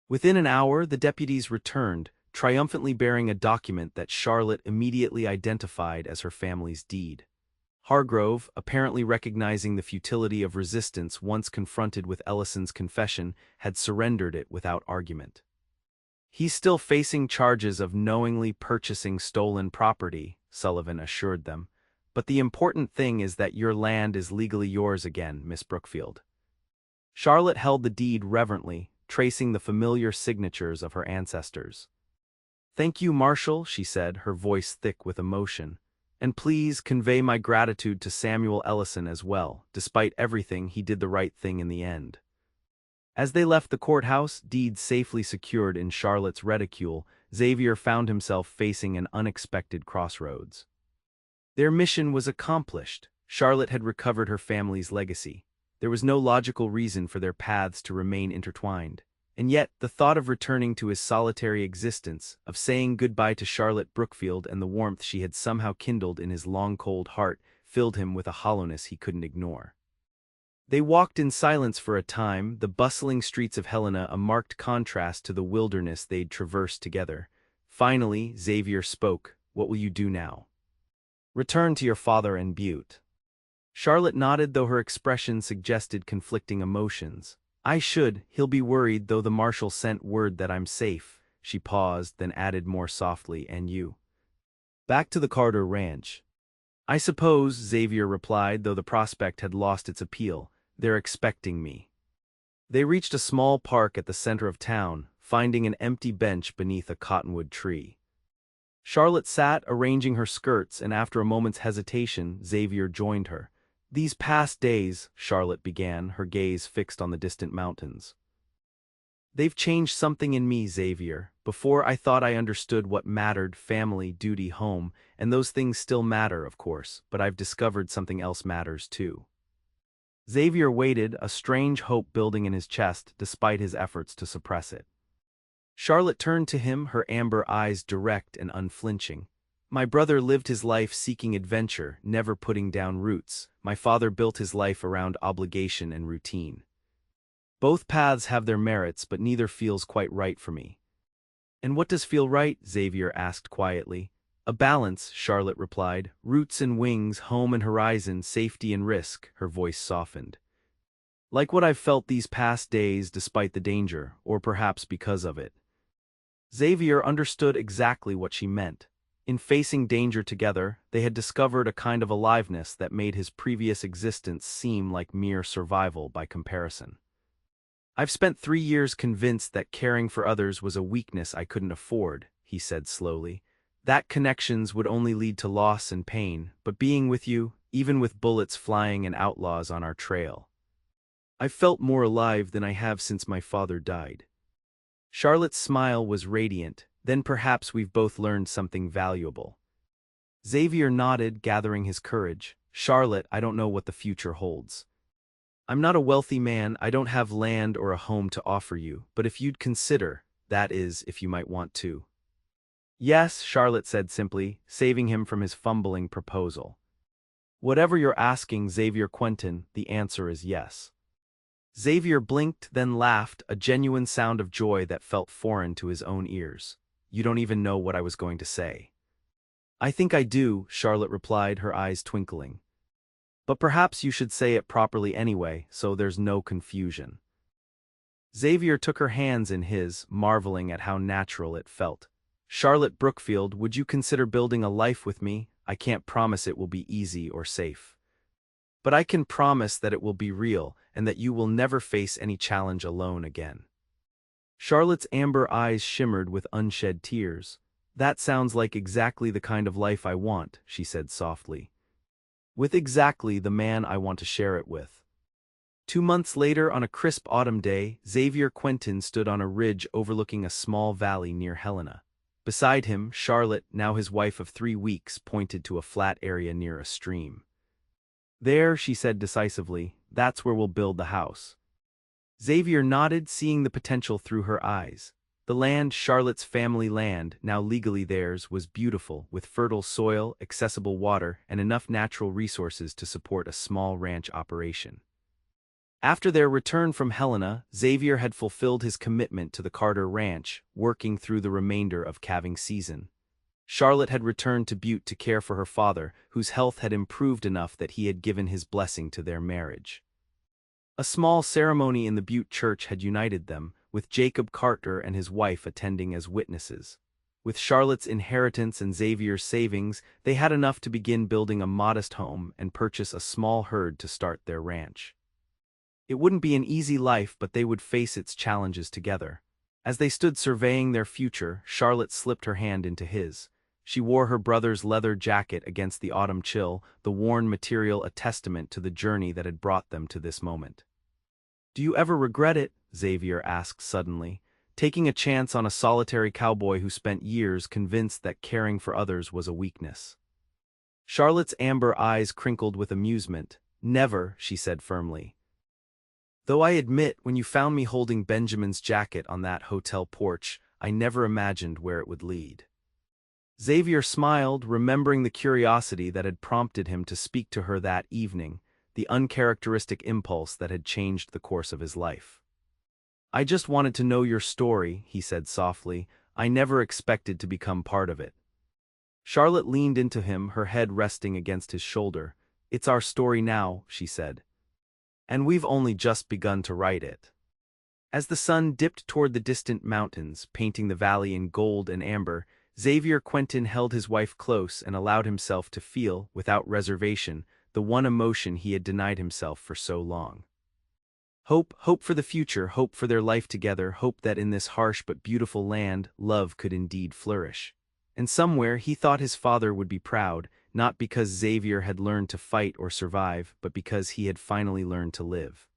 S1: Within an hour, the deputies returned, triumphantly bearing a document that Charlotte immediately identified as her family's deed. Hargrove, apparently recognizing the futility of resistance once confronted with Ellison's confession, had surrendered it without argument. He's still facing charges of knowingly purchasing stolen property, Sullivan assured them, but the important thing is that your land is legally yours again, Miss Brookfield. Charlotte held the deed reverently, tracing the familiar signatures of her ancestors. Thank you, Marshal, she said, her voice thick with emotion. And please convey my gratitude to Samuel Ellison as well. Despite everything, he did the right thing in the end. As they left the courthouse, deeds safely secured in Charlotte's reticule, Xavier found himself facing an unexpected crossroads. Their mission was accomplished. Charlotte had recovered her family's legacy. There was no logical reason for their paths to remain intertwined. And yet, the thought of returning to his solitary existence, of saying goodbye to Charlotte Brookfield and the warmth she had somehow kindled in his long cold heart, filled him with a hollowness he couldn't ignore. They walked in silence for a time, the bustling streets of Helena a marked contrast to the wilderness they'd traversed together. Finally, Xavier spoke. What will you do now? Return to your father and Butte. Charlotte nodded, though her expression suggested conflicting emotions. I should. He'll be worried, though the marshal sent word that I'm safe. She paused, then added more softly, and you? Back to the Carter Ranch. I suppose, Xavier replied, though the prospect had lost its appeal. They're expecting me. They reached a small park at the center of town, finding an empty bench beneath a cottonwood tree. Charlotte sat, arranging her skirts, and after a moment's hesitation, Xavier joined her. These past days, Charlotte began, her gaze fixed on the distant mountains. They've changed something in me, Xavier. Before I thought I understood what mattered: family, duty, home, and those things still matter, of course, but I've discovered something else matters too. Xavier waited, a strange hope building in his chest despite his efforts to suppress it. Charlotte turned to him, her amber eyes direct and unflinching. My brother lived his life seeking adventure, never putting down roots. My father built his life around obligation and routine. Both paths have their merits, but neither feels quite right for me. And what does feel right? Xavier asked quietly. A balance, Charlotte replied. Roots and wings, home and horizon, safety and risk, her voice softened. Like what I've felt these past days despite the danger, or perhaps because of it. Xavier understood exactly what she meant. In facing danger together, they had discovered a kind of aliveness that made his previous existence seem like mere survival by comparison. I've spent 3 years convinced that caring for others was a weakness I couldn't afford, he said slowly. That connections would only lead to loss and pain, but being with you, even with bullets flying and outlaws on our trail. I've felt more alive than I have since my father died. Charlotte's smile was radiant. Then perhaps we've both learned something valuable. Xavier nodded, gathering his courage. Charlotte, I don't know what the future holds. I'm not a wealthy man, I don't have land or a home to offer you, but if you'd consider, that is, if you might want to. Yes, Charlotte said simply, saving him from his fumbling proposal. Whatever you're asking, Xavier Quentin, the answer is yes. Xavier blinked, then laughed, a genuine sound of joy that felt foreign to his own ears. You don't even know what I was going to say. I think I do, Charlotte replied, her eyes twinkling. But perhaps you should say it properly anyway, so there's no confusion. Xavier took her hands in his, marveling at how natural it felt. Charlotte Brookfield, would you consider building a life with me? I can't promise it will be easy or safe. But I can promise that it will be real, and that you will never face any challenge alone again. Charlotte's amber eyes shimmered with unshed tears. That sounds like exactly the kind of life I want, she said softly. With exactly the man I want to share it with. 2 months later, on a crisp autumn day, Xavier Quentin stood on a ridge overlooking a small valley near Helena. Beside him, Charlotte, now his wife of 3 weeks, pointed to a flat area near a stream. There, she said decisively, that's where we'll build the house. Xavier nodded, seeing the potential through her eyes. The land, Charlotte's family land, now legally theirs, was beautiful, with fertile soil, accessible water, and enough natural resources to support a small ranch operation. After their return from Helena, Xavier had fulfilled his commitment to the Carter Ranch, working through the remainder of calving season. Charlotte had returned to Butte to care for her father, whose health had improved enough that he had given his blessing to their marriage. A small ceremony in the Butte church had united them, with Jacob Carter and his wife attending as witnesses. With Charlotte's inheritance and Xavier's savings, they had enough to begin building a modest home and purchase a small herd to start their ranch. It wouldn't be an easy life, but they would face its challenges together. As they stood surveying their future, Charlotte slipped her hand into his. She wore her brother's leather jacket against the autumn chill, the worn material a testament to the journey that had brought them to this moment. Do you ever regret it? Xavier asked suddenly, taking a chance on a solitary cowboy who spent years convinced that caring for others was a weakness. Charlotte's amber eyes crinkled with amusement. Never, she said firmly. Though I admit, when you found me holding Benjamin's jacket on that hotel porch, I never imagined where it would lead. Xavier smiled, remembering the curiosity that had prompted him to speak to her that evening, the uncharacteristic impulse that had changed the course of his life. I just wanted to know your story, he said softly. I never expected to become part of it. Charlotte leaned into him, her head resting against his shoulder. It's our story now, she said. And we've only just begun to write it. As the sun dipped toward the distant mountains, painting the valley in gold and amber, Xavier Quentin held his wife close and allowed himself to feel, without reservation, the one emotion he had denied himself for so long. Hope, hope for the future, hope for their life together, hope that in this harsh but beautiful land, love could indeed flourish. And somewhere he thought his father would be proud, not because Xavier had learned to fight or survive, but because he had finally learned to live.